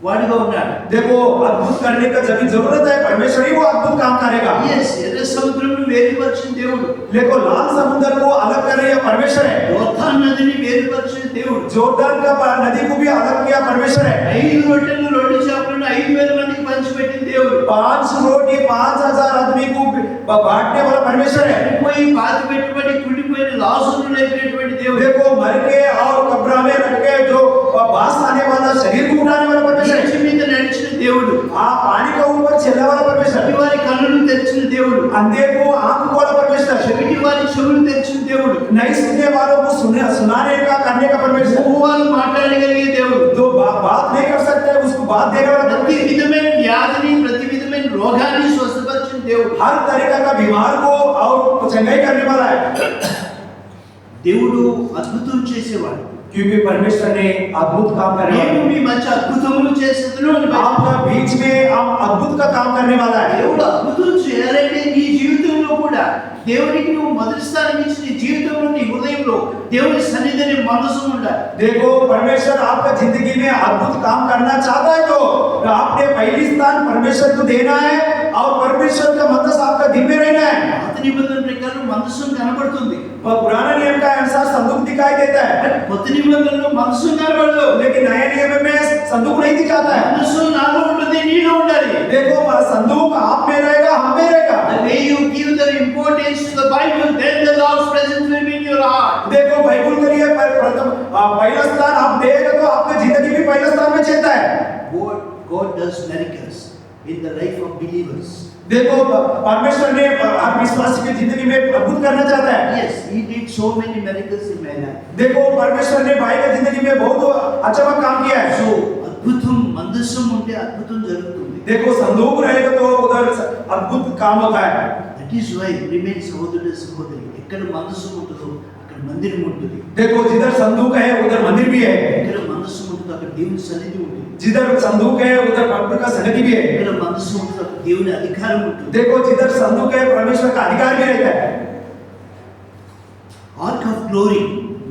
వాడిగా ఉన్నాడు. देखो अद्भुत करने का जब भी जरूरत है परमेश्वर ही वो अद्भुत काम करेगा। yes ఎర్ర సముద్రంను వేరుపరిచిన దేవుడు, देखो लाल समुद्र को अलग कर रहा परमेश्वर है। యోర్దాను నదిని వేరుపరిచిన దేవుడు, जोर्दान का नदी को भी अलग किया परमेश्वर है। 5 రొట్టెలు 2 చేపలను 5,000 మందికి పంచిపెట్టిన దేవుడు, 5 रोटी 5,000 आदमी को बांटने वाला परमेश्वर है। పోయి పాతి పెట్టుబడి కుళ్ళిపోయిన లాజరును లేపినటువంటి దేవుడు, देखो मर के और कब्र में रख के जो बास आने वाला शरीर को उठाने वाला परमेश्वर है। నీటి మీద నడిచిన దేవుడు, पानी का ऊपर चलने वाला परमेश्वर, వారి కన్నులు తెరిచిన దేవుడు, अंधे को आंख वाला परमेश्वर, చెవిటి వారి చెవులు తెరిచిన దేవుడు, नहीं सुनने वालों को सुनाने का करने का परमेश्वर, మూవాలు మాట్లాడగలిగే దేవుడు, जो बात नहीं कर सकते उसको बात देने वाला ప్రతి విధమైన వ్యాధిని ప్రతి విధమైన రోగాన్ని స్వస్థపరిచిన దేవుడు, हर तरीका का बीमार को और चंगाई करने वाला है। దేవుడు అద్భుతం చేసేవాడు. क्योंकि परमेश्वर ने अद्भुत काम करने నేను वाला మీ మధ్య అద్భుతములు చేసేదను అని है। आपका बीच में आप अद्भुत का काम करने वाला है। దేవుడు అద్భుతం చేయాలంటే నీ జీవితంలో కూడా దేవుడికి నువ్వు మొదటి స్థానం ఇచ్చి నీ జీవితంలో నీ హృదయంలో దేవుని సన్నిధిని మనసు ఉండాలి. देखो परमेश्वर आपका जिंदगी में अद्भुत काम करना चाहता है तो आपने पहली स्थान परमेश्वर को देना है और परमेश्वर का मनस आपका दिल में रहना है। పాత నిబంధన ప్రకారం మనసు కనబడుతుంది, पुराना नियम का अनुसार संदूक दिखाई देता है కొత్త నిబంధనలో మనసు కనబడదు. लेकिन नए नियम में संदूक नहीं दिखाता है। మనసు నాలో ఉంటుంది, నీలో ఉండాలి. देखो संदूक आप में रहेगा हम में रहेगा। The way you give the importance to the Bible, then the Lord's presence will be in your heart. देखो बाइबल के लिए प्रथम पहला स्थान आप देगा तो आपका जिंदगी भी पहला स्थान में चलता है। God does miracles in the life of believers. देखो परमेश्वर ने हर विश्वासी की जिंदगी में अद्भुत करना चाहता है। Yes, He did so many miracles in my life. देखो परमेश्वर ने भाई की जिंदगी में बहुत अच्छा काम किया है। So అద్భుతం మందసం ఉంటే అద్భుతం జరుగుతుంది. देखो संदूक रहेगा तो उधर अद्भुत काम होता है। That is why remain సహోదరుడు సహోదరి, ఎక్కడ మనస్సు ఉంటుందో అక్కడ మందిరం ఉంటుంది, देखो जिधर संदूक है उधर मंदिर भी है, ఎక్కడ మనస్సు ఉంటుందో అక్కడ దేవుని సన్నిధి ఉంటుంది, जिधर संदूक है उधर प्रभु का सन्निधि भी है। ఎక్కడ మనస్సు ఉంటుందో అక్కడ దేవుని అధికారం ఉంటుంది. देखो जिधर संदूक है परमेश्वर का अधिकार भी रहता है। ఆర్క్ ఆఫ్ గ్లోరీ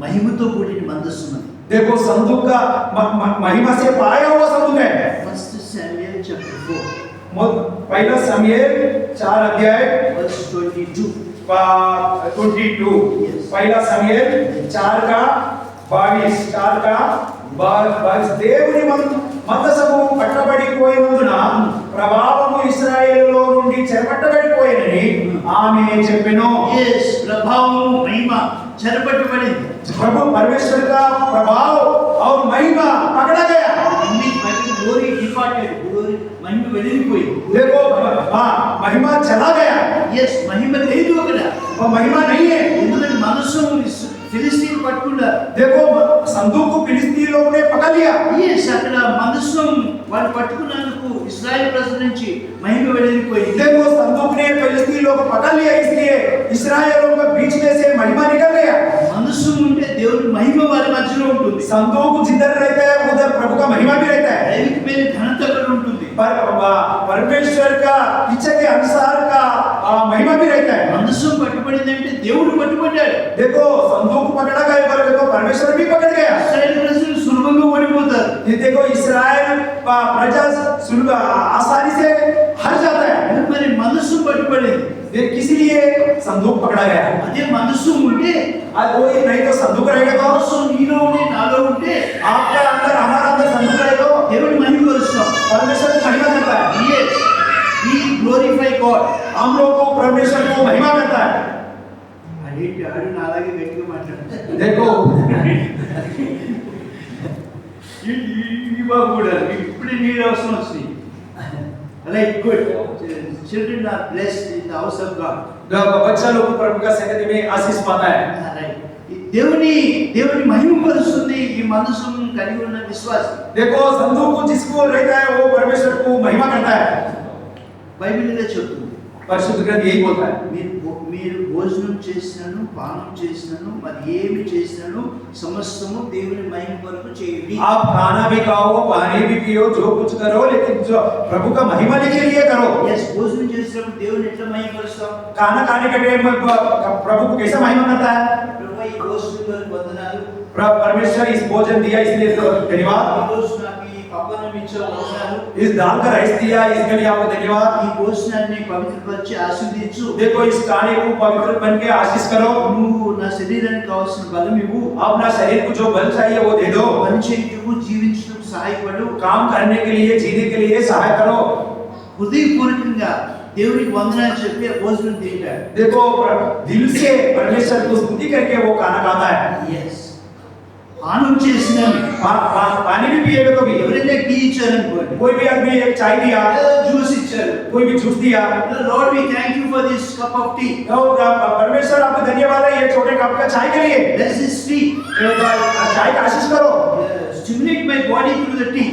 మహిమతో కూడిన మందస్సు ఉన్నది. देखो संदूक का महिमा से पाया हुआ संदूक है। 1 Samuel chapter 4 पहला शमूएल 4 अध्याय verse 22. 22 Yes. पहला शमूएल 4 का 22 4 का 22 దేవుని మందసము పట్టబడిపోయినందున ప్రభావము ఇశ్రాయేలులో నుండి చెరపట్టబడిపోయినని ఆమె చెప్పెను। Yes, ప్రభావం మహిమ చెరపట్టబడింది. प्रभु परमेश्वर का प्रभाव और महिमा पकड़ा गया। గ్లోరీ డిపార్టెడ్, గ్లోరీ మహిమ వెళ్ళిపోయింది. देखो हाँ महिमा चला गया, yes మహిమ లేదు అక్కడ, वो महिमा नहीं है। ఎందుకంటే మనసు ఫిలిస్తీన్ పట్టుకున్నారు. देखो संदूक को फिलिस्ती लोग ने पकड़ लिया। yes అక్కడ మనసు వాళ్ళు పట్టుకున్నందుకు ఇశ్రాయేల్ ప్రజల నుంచి మహిమ వెళ్ళిపోయింది. देखो संदूक ने फिलिस्ती लोग पकड़ लिया इसलिए इस्राएलियों के बीच में से महिमा निकल गया। మనసు ఉంటే దేవుని మహిమ వారి మధ్యలో ఉంటుంది, संदूक जिधर रहता है उधर प्रभु का महिमा भी रहता है। దైవికమైన ఘనత అక్కడ ఉంటుంది. पर परमेश्वर का इच्छा के अनुसार का महिमा भी रहता है। మందసం పట్టుబడిందంటే దేవుడు పట్టుబడ్డాడు. देखो संदूक पकड़ा गया पर देखो परमेश्वर भी पकड़ गया। ఇశ్రాయేలు ప్రజలు సులభంగా ఓడిపోతారు. ये देखो इस्राएल प्रजा सुलभ आसानी से हार जाता है। మరి మందసం పట్టుబడింది. ये किस लिए संदूक पकड़ा गया? అదే మనసు ఉంటే, आज वो नहीं तो संदूक रहेगा तो మనసు నీలో ఉంటే నాలో ఉంటే आपका अंदर हमारा अंदर संदूक रहे तो దేవుని మహిమపరుస్తాం. परमेश्वर की महिमा करता है। Yes, we glorify God. हम लोग को परमेश्वर को महिमा करता है। అదేంటి ఆడు నా అలాగే గట్టిగా మాట్లాడతాడు. देखो ఈ బాబు కూడా ఇప్పుడే నీళ్ళు అవసరం వచ్చింది. Right, good. Children are blessed in the house of God. बच्चा लोग प्रभु का सन्निधि में आशीष पाता है। రైట్. దేవుని మహిమపరుస్తుంది ఈ మనసును కలిగి ఉన్న విశ్వాసం. देखो संदूक जिसको रहता है वो परमेश्वर को महिमा करता है। బైబిల్ ఇదే చెప్తుంది. परिशुद्ध ग्रंथ यही बोलता है। మీరు భోజనం చేసినను పానం చేసినను మరి ఏమి చేసినను సమస్తము దేవుని మహిమ కొరకు చేయండి. आप खाना भी खाओ, पानी भी पियो, जो कुछ करो लेकिन जो प्रभु का महिमा के लिए करो। yes, భోజనం చేసినప్పుడు దేవుని ఎట్లా మహిమపరుస్తాం? खाना खाने के टाइम प्रभु को कैसा महिमा करता है? ప్రభువా ఈ భోజనం కొరకు వందనాలు. परमेश्वर इस भोजन दिया इसलिए धन्यवाद। ఈ రోజు నాకు ఈ పప్పనం ఇచ్చావు వందనాలు. इस दाल का राइस दिया इसके लिए आपको धन्यवाद। ఈ భోజనాన్ని పవిత్రపరిచి ఆశీర్వదించు. देखो इस खाने को पवित्र बन के आशीष करो। నువ్వు నా శరీరానికి కావాల్సిన బలం ఇవ్వు. अपना शरीर को जो बल चाहिए वो दे दो। పని చేయుటకు జీవించడానికి సహాయపడు. काम करने के लिए, जीने के लिए सहाय करो। హృదయపూర్వకంగా దేవునికి వందనాలు చెప్పి ఆ భోజనం తింటాడు. देखो दिल से परमेश्वर को स्तुति करके वो खाना खाता है। yes, పానం చేసినాను. पानी भी पिएगा तो भी ఎవరైనా టీ ఇచ్చారనుకోండి, कोई भी आदमी एक चाय दिया, జ్యూస్ ఇచ్చారు, कोई भी जूस दिया, Lord we thank you for this cup of tea. तो परमेश्वर आपको धन्यवाद है ये छोटे कप का चाय के लिए। Bless this tea. चाय का आशीष करो। Stimulate my body through the tea.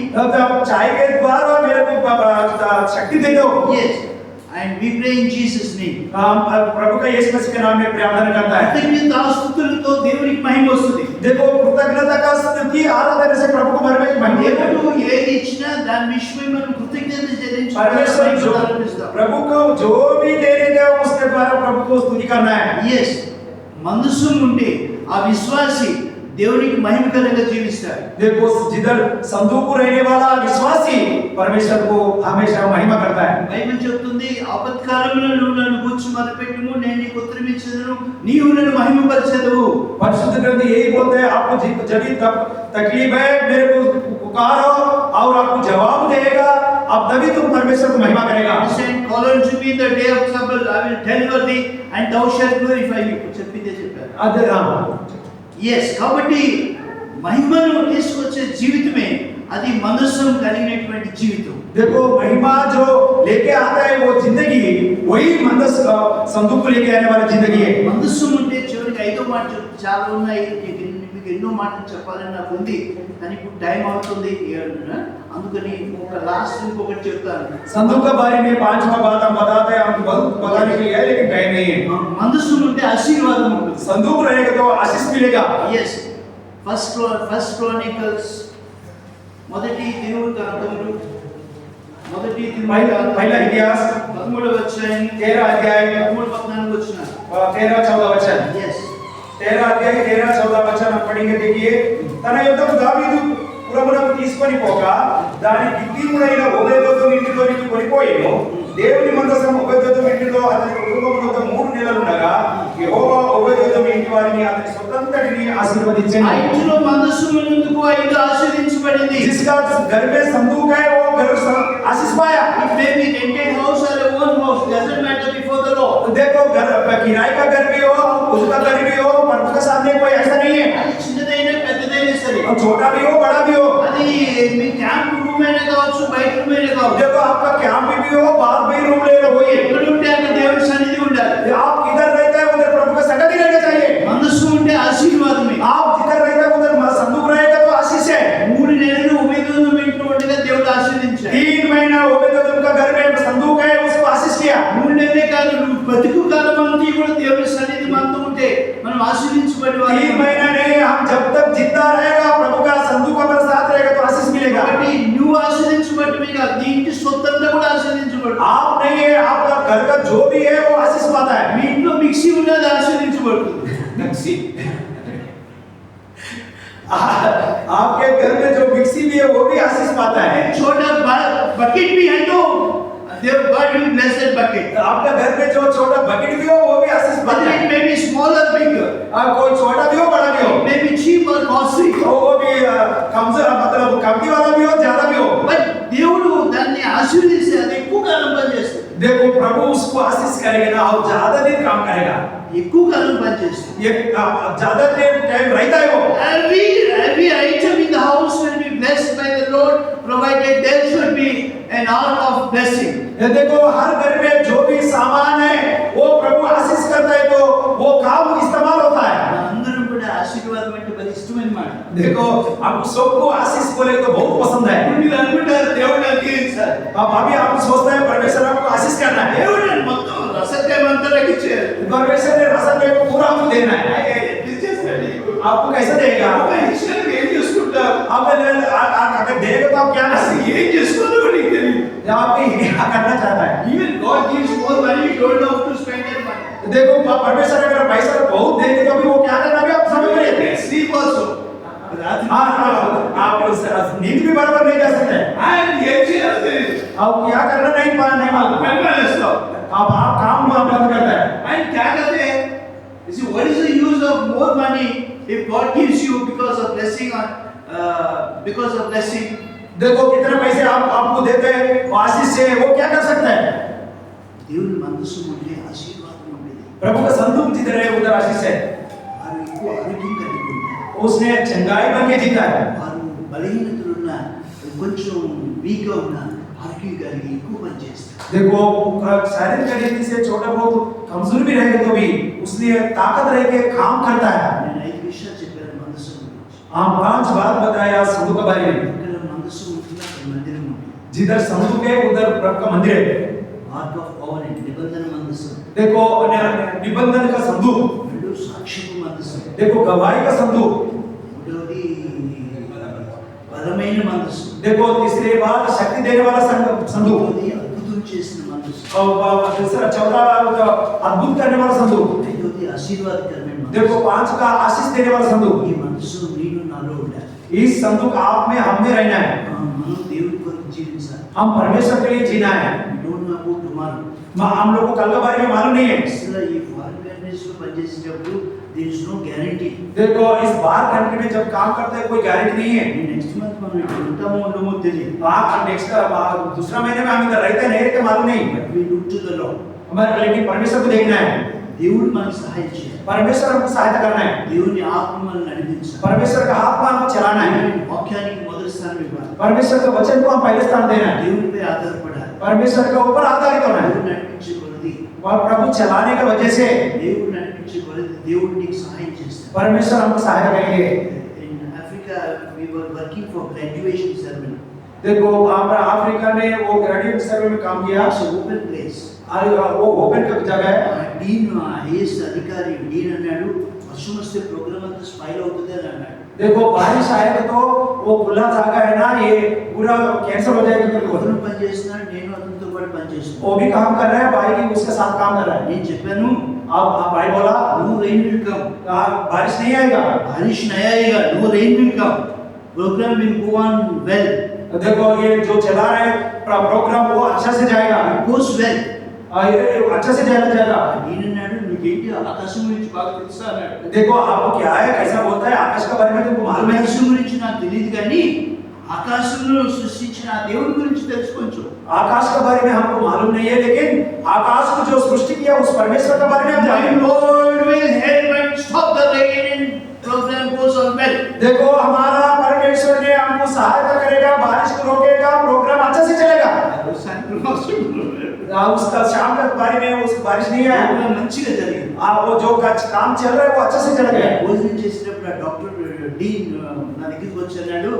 चाय के द्वारा मेरे को शक्ति दे दो। Yes, and we pray in Jesus name. हम प्रभु का यीशु मसीह के नाम में प्रार्थना करता है। కృతజ్ఞతాస్తుతులతో దేవునికి మహిమ వస్తుంది. देखो कृतज्ञता का स्तुति आराधना से प्रभु को महिमा దేవుడు ఏది ఇచ్చినా దాని విషయమై మనం కృతజ్ఞత చెల్లించి परमेश्वर जो प्रभु को जो भी देने दे उसके द्वारा प्रभु को स्तुति करना है। yes, మనసు ఉంటే ఆ విశ్వాసి దేవునికి మహిమకరంగా జీవిస్తాడు. देखो जिधर संदूक रहने वाला विश्वासी परमेश्वर को हमेशा महिमा करता है। బైబిల్ చెప్తుంది, ఆపత్కాలంలో నువ్వు నన్ను గూర్చి మొరపెట్టుము, నేను నీకు ఉత్తరం ఇచ్చేదను, నీవు నన్ను మహిమపరచెదవు. परिशुद्ध ग्रंथ यही बोलते हैं, आपको जब भी तकलीफ है मेरे को पुकारो और आपको जवाब देगा, अब तभी तुम परमेश्वर को महिमा करेगा। Call unto me in the day of trouble, I will deliver thee and thou shalt glorify me. చెప్పిందే చెప్పారు. अदे yes, కాబట్టి మహిమను తీసుకొచ్చే జీవితమే అది మనస్సు కలిగినటువంటి జీవితం. देखो महिमा जो लेके आता है वो जिंदगी वही मंदस संदूक को लेके आने वाली जिंदगी है। మనస్సు ఉంటే చివరికి ఐదో మాట చాలా ఉన్నాయి, మీకు ఎన్నో మాటలు చెప్పాలని నాకు ఉంది కానీ ఇప్పుడు టైం అవుతుంది అందుకని ఒక లాస్ట్ ఇంకొకటి చెప్తాను. संदूक के बारे में पांचवा बात हम बताते हैं, हम बहुत बताने के लिए है लेकिन टाइम नहीं है। మనస్సు ఉంటే ఆశీర్వాదం ఉంటుంది. संदूक रहेगा तो आशीष मिलेगा। yes, ఫస్ట్ క్రానికల్స్ మొదటి దినవృత్తాంతములు पहला इतिहास 13వ అధ్యాయం 13 अध्याय 13-14 వచ్చిన 13-14 वचन। yes, 13 अध्याय 13-14 वचन हम पढ़ेंगे। देखिए, తన యుద్ధకు దావీదు పురమునకు తీసుకొని పోక దాని గిత్తీముడైన ఓబేదెదోము ఇంటిలోనికి కొనిపోయెను. దేవుని మందసం ఓబేదెదోము ఇంటిలో అతని కుటుంబముతో 3 నెలలు ఉండగా యెహోవా ఓబేదెదోము ఇంటి వారిని అతని సొంతంతటిని ఆశీర్వదించెను। ఆ ఇంటిలో మనస్సు ఉన్నందుకు ఆ ఇల్లు ఆశీర్వదించబడింది. जिसका घर में संदूक है वो घर आशीष पाया। It may be rented house or a own house, doesn't matter before the Lord. देखो घर किराए का घर भी हो, उसका घर भी हो, प्रभु के सामने कोई ऐसा नहीं है। అది చిన్నదైనా పెద్దదైనా సరే, और छोटा भी हो बड़ा भी हो, అది మీ క్యాంప్ రూమ్ అయినా కావచ్చు, బయట రూమ్ అయినా కావచ్చు, देखो आपका कैंप भी हो, बाहर भी रूम ले लो, वही ఎక్కడ ఉంటే అక్కడ దేవుడి సన్నిధి ఉండాలి. आप किधर रहते हैं उधर प्रभु का संगति रहना चाहिए। మనస్సు ఉంటే ఆశీర్వాదమే. आप जिधर रहते हैं उधर संदूक रहेगा तो आशीष है। 3 నెలలు ఉబేదెదోము ఇంట్లో ఉండగా దేవుడు ఆశీర్వదించాడు. 3 महीना ओबेदेदोम का घर में संदूक है उसको आशीष किया। 3 నెలలే కాదు, నువ్వు బతుకు కాలం అంతా కూడా దేవుడి సన్నిధి మనతో ఉంటే మనం ఆశీర్వించబడి 3 महीना नहीं, हम जब तक जिंदा रहेगा प्रभु का संदूक हमारे साथ रहेगा तो आशीष मिलेगा। కాబట్టి నువ్వు ఆశీర్వించబడమే కాదు, నీ ఇంటి సొత్తంతా కూడా ఆశీర్వించబడాలి. ఆశీర్వదించబడుతుంది. आप नहीं है, आपका घर का जो भी है वो आशीष पाता है। మీ ఇంట్లో మిక్సీ ఉన్నది ఆశీర్వదించబడుతుంది. मिक्सी आपके घर में जो मिक्सी भी है वो भी आशीष पाता है। छोटा बकेट भी है तो देव God will bless that bucket. आपका घर में जो छोटा बकेट भी हो वो भी आशीष पाता Whether है। it may be small or bigger, कोई छोटा भी हो बड़ा भी हो, it may be cheap or costly, वो भी कम से मतलब कमती वाला भी हो ज्यादा भी हो, but దేవుడు దాన్ని ఆశీర్వదిస్తే అది ఎక్కువ కాలం పనిచేస్తుంది. देखो प्रभु उसको आशीष करेगा ना और ज्यादा दिन काम करेगा। ఎక్కువ కాలం పనిచేస్తుంది. ये ज्यादा देर टाइम रहता है वो। Every item in the house will be blessed by the Lord, provided there should be an ark of blessing. ये देखो हर घर में जो भी सामान है वो प्रभु आशीष करता है तो वो काम इस्तेमाल होता है। అందరం కూడా ఆశీర్వాదం అంటే మరి ఇష్టమైన మాట. देखो आपको सबको आशीष बोले तो बहुत पसंद है। మీరు అనుకుంటారు దేవుడు నాకు ఇచ్చారు. अब अभी आप सोचते हैं परमेश्वर आपको आशीष करना है, దేవుడు మొత్తం రసత్యం అంతా నాకు ఇచ్చారు. परमेश्वर ने रसद को पूरा आपको देना है। आपको कैसे देगा? ఒక ఇష్టానికి ఏం చేసుకుంటారు? आप अगर देगा तो आप क्या అసలు करेंगे? ఏం చేసుకోవాలో కూడా నీకు తెలియదు. आप क्या करना चाहता है? Even God gives more money, you don't know how to spend that money. देखो परमेश्वर अगर पैसा बहुत देंगे तो भी वो क्या करना भी आप समझ रहे हैं। Sleep also. రాత్రి आप नींद भी बराबर नहीं जा सकते। ఆయన ఏం చేయాలో తెలియదు. आप क्या करना नहीं मालूम। పెళ్ళేస్తావు. आप काम बंद करता है। ఆయన क्या करते हैं? You see, what is the use of more money if God gives you because of blessing or because of blessing? देखो कितने पैसे आप आपको देते हैं आशीष से, वो क्या कर सकता है? దేవుని మనసు ఉంటే ఆశీర్వాదం ఉండేది. प्रभु का संदूक जिधर है उधर आशीष है। వారు ఎక్కువ ఆరోగ్యం కలిగి ఉంటారు. उसने चंगाई बन के जीता है। వారు బలహీనతలున్న కొంచెం వీక్గా ఉన్న ఆరోగ్యం కలిగి ఎక్కువ పని చేస్తారు. देखो शारीरिक रीति से छोटा बहुत कमजोर भी रहेगा तो भी उसने ताकत रह के काम करता है। నేను 5 విషయాలు చెప్పాను మనసు గురించి. हम 5 बात बताया संदूक के बारे में। ఇక్కడ మనసు ఉంటుంది, అక్కడ మందిరం ఉంటుంది. जिधर संदूक है उधर प्रभु का मंदिर है। ఆర్క్ ఆఫ్ కవెనెంట్ నిబంధన మనసు. देखो निबंधन का संदूक, రెండు సాక్ష్యపు మనసు. देखो गवाही का संदूक, మూడవది బలమైన మనసు. देखो तीसरी बात शक्ति देने वाला संदूक, మూడవది అద్భుతం చేసిన మనసు. और तीसरा चौथा अद्भुत करने वाला संदूक, ఐదవది ఆశీర్వాదకరమైన మనసు. देखो 5 का आशीष देने वाला संदूक। ఈ మనసు నీలో నాలో ఉండాలి. इस संदूक आप में हम में रहना है। మనం దేవుడి కొరకు జీవించాలి. हम परमेश्वर के लिए जीना है। We don't know about tomorrow. हम लोग को कल के बारे में मालूम नहीं है। అసలు ఈ ఫారిన్ కంట్రీస్ లో పనిచేసేటప్పుడు there is no guarantee. देखो इस बाहर कंट्री में जब काम करते हैं कोई गारंटी नहीं है। నెక్స్ట్ మంత్ మనం ఇక్కడ ఉంటామో ఉండమో తెలియదు. नेक्स्ट दूसरा महीने में हम इधर रहते नहीं रहते मालूम नहीं। We look to the Lord. हमारे लेकिन परमेश्वर को देखना है। దేవుడు మనకు సహాయం చేయాలి. परमेश्वर हमको सहायता करना है। దేవుని ఆత్మ మనల్ని నడిపించాలి. परमेश्वर का हाथ में हमको चलाना है। వాక్యానికి మొదటి స్థానం ఇవ్వాలి. परमेश्वर के वचन को हम पहले स्थान देना है। దేవునిపై ఆధారపడాలి. परमेश्वर के ऊपर आधारित होना है। దేవుడు నడిపించే కొలది और प्रभु चलाने की वजह से దేవుడు నడిపించే కొలది దేవుడు నీకు సహాయం చేస్తాడు. परमेश्वर हमको सहायता करेंगे। In Africa we were working for graduation ceremony. देखो हमारा अफ्रीका में वो ग्रेजुएट सर्वे में काम किया। It's an open place. वो ओपन का जगह है। డీన్ ఐఏఎస్ అధికారి డీన్ అన్నాడు వర్షం వస్తే ప్రోగ్రామ్ అంతా స్పైల్ అవుతుంది అని అన్నాడు. देखो बारिश आएगा तो वो खुला जगह है ना, ये पूरा कैंसिल हो जाएगा। అతను పని చేస్తున్నాడు, నేను అతనితో పాటు పని చేస్తున్నాను. वो भी काम कर रहा है, भाई भी उसके साथ काम कर रहा है। నేను చెప్పాను अब भाई बोला नो रेन विल कम. बारिश नहीं आएगा। बारिश नहीं आएगा. No rain will come. Programme will go on well. देखो ये जो चला रहे प्रोग्राम वो अच्छा से जाएगा। goes well. अच्छा से जाएगा। నేను అన్నాడు నీకేంటి ఆకాశం గురించి బాగా తెలుసా అన్నాడు. देखो आपको क्या है, कैसा बोलता है, आकाश के बारे में तुमको मालूम है? ఆకాశం గురించి నాకు తెలియదు కానీ ఆకాశంలో సృష్టించిన ఆ దేవుడి గురించి తెలుసు కొంచెం. आकाश के बारे में हमको मालूम नहीं है, लेकिन आकाश को जो सृष्टि किया उस परमेश्वर के बारे में हम My जानते हैं। Lord will help and stop the rain and program goes on well. देखो हमारा परमेश्वर ने हमको सहायता करेगा, बारिश को रोकेगा, प्रोग्राम अच्छा से चलेगा। उसका शाम के बारे में उस बारिश नहीं आया। ప్రోగ్రామ్ మంచిగా జరిగింది. वो जो काम चल रहा है वो अच्छा से चल गया। భోజనం చేసినప్పుడు ఆ డాక్టర్ డీన్ నా దగ్గరికి వచ్చి అన్నాడు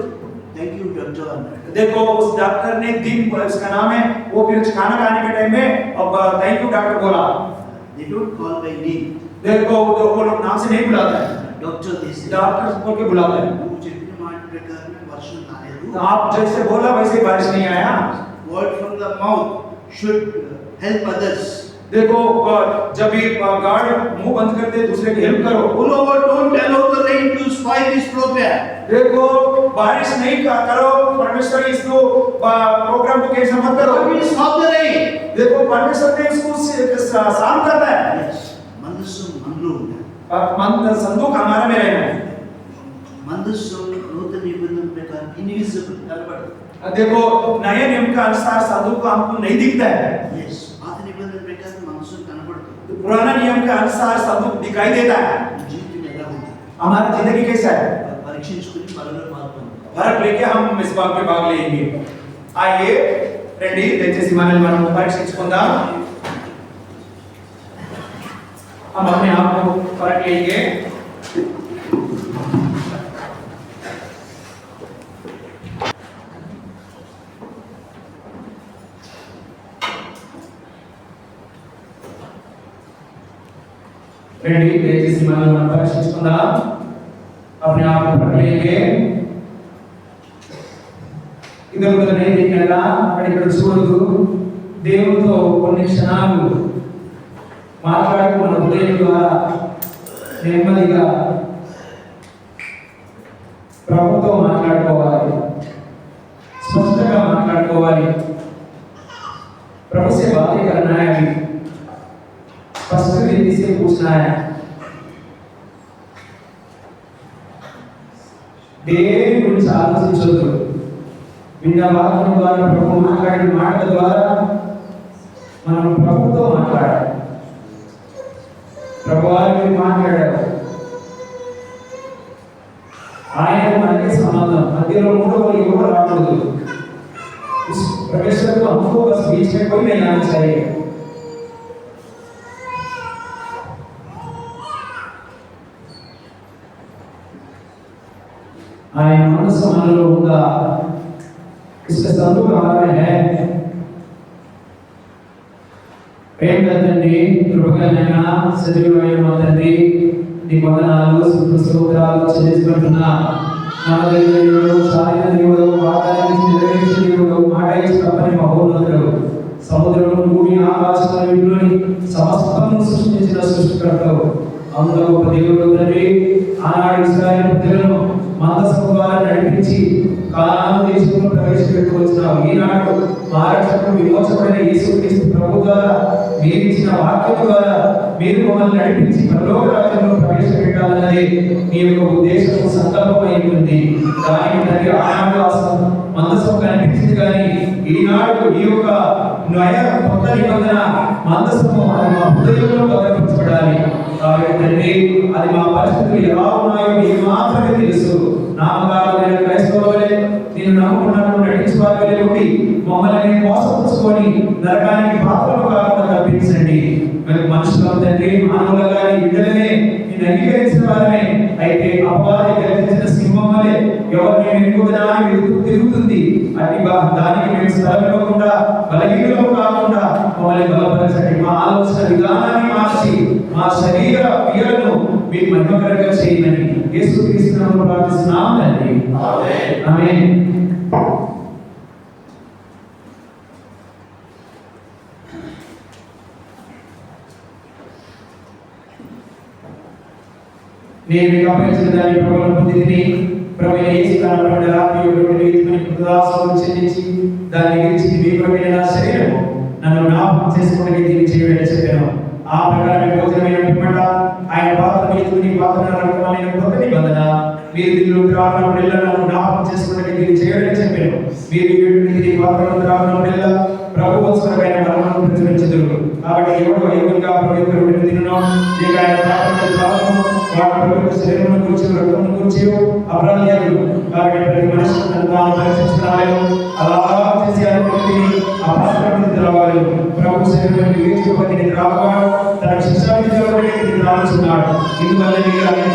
థ్యాంక్ యూ డాక్టర్ అన్నాడు. देखो उस डॉक्टर ने दिन उसका नाम है, वो फिर खाना खाने के टाइम में अब थैंक यू डॉक्टर बोला। They don't call by name. देखो वो लोग नाम से नहीं बुलाता है, డాక్టర్ దిస్ डॉक्टर बोल के बुलाता है। నువ్వు చెప్పిన మాట ప్రకారం వర్షం రాలేదు. तो आप जैसे बोला वैसे बारिश नहीं आया। Word from the mouth should help others. देखो जब भी गार्ड मुंह बंद करते दूसरे की हेल्प करो। Moreover, don't allow the rain to spoil this program. देखो बारिश नहीं करो, परमेश्वर इसको प्रोग्राम को कैसे मत करो। God will stop the rain. देखो परमेश्वर ने इसको शांत करना है। Yes. Mandasam manlo unna. संदूक हमारे में रहना है। Mandasam नूतन निबंधन प्रकार invisible कनबडదు. देखो नए नियम के अनुसार संदूक को हमको नहीं दिखता है। Yes. पाత निबंधन प्रकार मनसु कनबडదు. पुराना नियम के अनुसार संदूक दिखाई देता है। जीविతం ఎలా ఉంది? हमारा जिंदगी कैसा है? పరీక్షించుకొని పరలో మార్గం. फर्क लेके हम इस बात में भाग लेंगे। आइए रेडी दयచేసి మనం పరీక్షించుకుందాం। हम अपने आप को फर्क लेंगे। रेडी दयచేసి మనం పరీక్షించుకుందాం। अपने आप को फर्क लेंगे। इधर उधर नहीं देखना, अక్కడ చూడదు। దేవునితో కొన్ని క్షణాలు మాట్లాడుతూ మన హృదయం ద్వారా నెమ్మదిగా ప్రభుతో మాట్లాడుకోవాలి, స్పష్టంగా మాట్లాడుకోవాలి। प्रभु से बातें करना है, स्पष्ट रीति से पूछना है। देव गुరించి ఆలోచించొద్దు। విన్న వాక్యం ద్వారా ప్రభు మాట్లాడిన మాటల ద్వారా మనం ప్రభుతో మాట్లాడాలి। ప్రభు వారితో మాట్లాడారు, ఆయన మనకి సంబంధం, మధ్యలో మూడవ ఎవరు రాకూడదు। उस परमेश्वर को हमको बस बीच में कोई नहीं आना चाहिए। ఆయన మనసు మనలో ఉందా? इसका संदूक हमारे है। प्रेम తండ్రి, కృపగలైన సజీవమైన మా తండ్రి, నీ వందనాలు స్తోత్రాలు చెల్లించుకుంటున్నా। నా దేవుడు సాయన దేవుడు, వాగ్దానాన్ని నెరవేర్చే దేవుడు, మాట ఇచ్చి తప్పని మహోన్నతుడు, సముద్రము భూమి ఆకాశముల వీటిలోని సమస్తము సృష్టించిన సృష్టికర్తవు, అంత గొప్ప దేవుడు తండ్రి। ఆనాడు ఇశ్రాయేలు ప్రజలను మందసము ద్వారా నడిపించి కానాను దేశంలో ప్రవేశపెట్టుకొచ్చినావు। ఈనాడు మా రక్షకుడు విమోచకుడైన యేసుక్రీస్తు ప్రభు ద్వారా మీరు ఇచ్చిన వాక్యం ద్వారా మీరు మమ్మల్ని నడిపించి పరలోక రాజ్యంలో ప్రవేశపెట్టాలన్నది మీ యొక్క ఉద్దేశము, సంకల్పమై ఉంది। దానికి తండ్రి ఆనాడు మందసం కనిపించింది, కానీ ఈనాడు ఈ యొక్క కొత్త నిబంధన మందసము అది మా హృదయంలో భద్రపరచబడాలి। కాబట్టి తండ్రి, అది మా పరిస్థితులు ఎలా ఉన్నాయో మీకు మాత్రమే తెలుసు। నామకాలైన క్రైస్తవులే నేను నమ్ముకున్నాను నటించుకోవాలి ఉండి మమ్మల్ని మోసపుచ్చుకొని నరకానికి పాత్రలు కాకుండా తప్పించండి। మరి మనుషులు తండ్రి, మానవులు కానీ బిడ్డలనే నేను అంగీకరించిన వారమే, అయితే అపవాది గర్జించిన సింహం వలె ఎవరిని వెనుకదని తిరుగుతుంది। అట్టి దానికి మేము స్థలం ఇవ్వకుండా బలహీనము కాకుండా మమ్మల్ని బలపరచండి। మా ఆలోచన విధానాన్ని మార్చి మా శరీర క్రియలను మీకు మహిమకరంగా చేయమని యేసుక్రీస్తు నామములో ప్రార్థిస్తున్నాం తండ్రి, ఆమేన్, ఆమేన్। నేను అపేక్షించిన దాని ప్రభువును పొందితిని। ప్రభు యేసు నామమున రాత్రి ఒకటి కృతజ్ఞతాస్తుతులు చెల్లించి దాన్ని గురించి దీపమైన నా శరీరము నన్ను జ్ఞాపకం చేసుకోవడానికి దీన్ని చేయమని చెప్పాను। ఆ ప్రకారం భోజనమైన పిమ్మట ఆయన పాత్ర తీసుకుని పాత్ర రక్తమైన కొత్త నిబంధన మీరు దీనిలో త్రాగినప్పుడల్లా నన్ను జ్ఞాపకం చేసుకోవడానికి దీన్ని చేయమని చెప్పాను। మీరు ఈ పాత్రలో త్రాగినప్పుడల్లా ప్రభు వత్సరమైన మరణమును ప్రచురించుదురు। కాబట్టి ఎవడు ఐగుప్తుగా ప్రభు యొక్క రొట్టెను తినునో, లేక ఆయన పాత్రను త్రాగునో, వాడు ప్రభు యొక్క శరీరమును గురించి రక్తమును గురించి అపరాధులు। కాబట్టి ప్రతి మనిషి తనను తాను పరీక్షించుకోవాలి, అలా చేసి అనుకుంటే ఆ పాత్రను త్రాగాలి। ప్రభు శరీరాన్ని వివేచింపబడి త్రాగువాడు తన శిక్షావిధిలోనే త్రాగుచున్నాడు। ఇందువల్ల మీరు ఆయన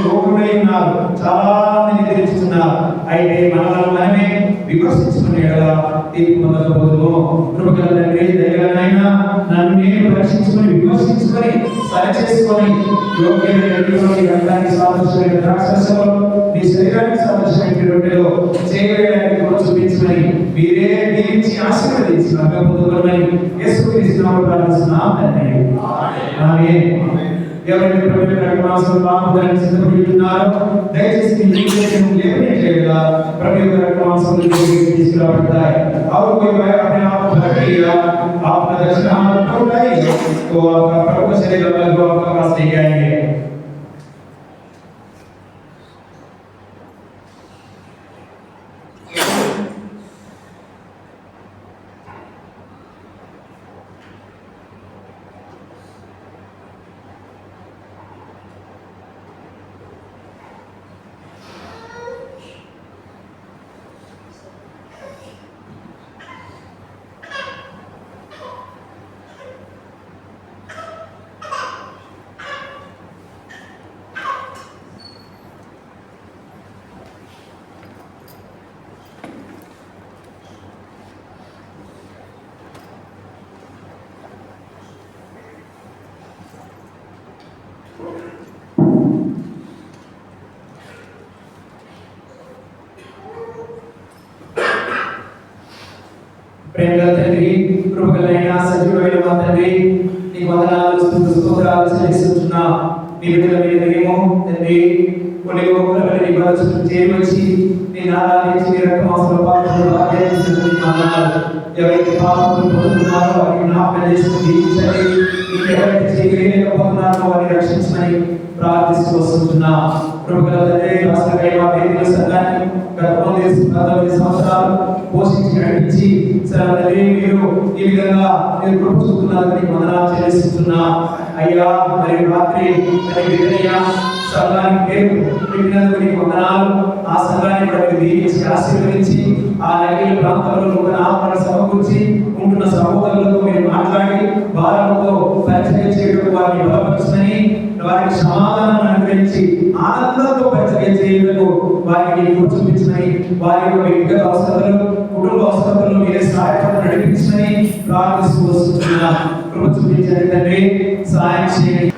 రోగులై ఉన్నారు, చాలా మంది నిద్రించుతున్నారు। అయితే మనలను మనమే విమర్శించుకునే కదా తీర్పు పొందకపోదుము। కృపగల తండ్రి, దయగలనైనా నన్ను నేను పరీక్షించుకొని విమర్శించుకొని సరిచేసుకొని యోగ్యమైన రక్తానికి సాదృశ్యమైన ద్రాక్షరసంలో నీ శరీరానికి సాదృశ్యమైన రొట్టెలో చేయడానికి చూపించమని మీరే దీవించి ఆశీర్వదించి పొందుకోమని యేసుక్రీస్తు నామములో ప్రార్థిస్తున్నాం తండ్రి. ఆమేన్. ఎవరైతే ప్రభువు రక్తమాంసం పాపములను సిద్ధపడి ఉన్నారో దయచేసి మీ జీవితం లేపనేట్లుగా ప్రభువు రక్తమాంసం తీసుకురాబడతాయి. और कोई अपने आप को भर लिया आपका दर्शन हम उठाएंगे तो आपका प्रभु शरीर जो आपका पास लेके आएंगे. ప్రేమగల తండ్రి, కృపగలైన సజీవమైన మా తండ్రి, నీకు వందనాలు స్తోత్రాలు చెల్లిస్తున్నాం. నీ బిడ్డల మీదనేమో తండ్రి కొన్ని గొప్పలమైన నీ బలచుకు చేరువచ్చి నేను ఆరాధించి నీ రక్తమాంసంలో పాల్గొని వందనాలు. ఎవరైతే పాపములు పొందుతున్నారో వారిని జ్ఞాపకం చేసుకుని దీవించండి. నీకు ఎవరైతే చేయలేకపోతున్నారో వారిని రక్షించమని ప్రార్థిస్తూ వస్తున్నాం. కృపగల తండ్రి, రాష్ట్రకైన వేదిక సంఘాన్ని గత 14 సంవత్సరాలు పోషించి నడిపించి సరే మీరు ఈ విధంగా మీరు కృప చూపుతున్నారని వందనాలు చెల్లిస్తున్నా. అయ్యా మరి రాత్రి సంఘానికి పేరు పెట్టినందుకు నీకు వందనాలు. ఆ సంఘాన్ని కూడా మీరు దీవించి ఆశీర్వదించి ఆ నగర ప్రాంతంలో ఆత్మను సమకూర్చి ఉంటున్న సహోదరులతో మీరు మాట్లాడి వారితో పరిచయం చేయడం వారిని బలపరచమని వారికి సమాధానం అనుగ్రహించి ఆనందంతో పరిచయం చేయడానికి వారికి చూపించమని వారి యొక్క వ్యక్తిగత అవసరాలు కుటుంబ అవసరాలను మీరే సహాయపడి నడిపించమని ప్రార్థిస్తూ వస్తున్నా. కృప చూపించండి తండ్రి, సహాయం చేయండి.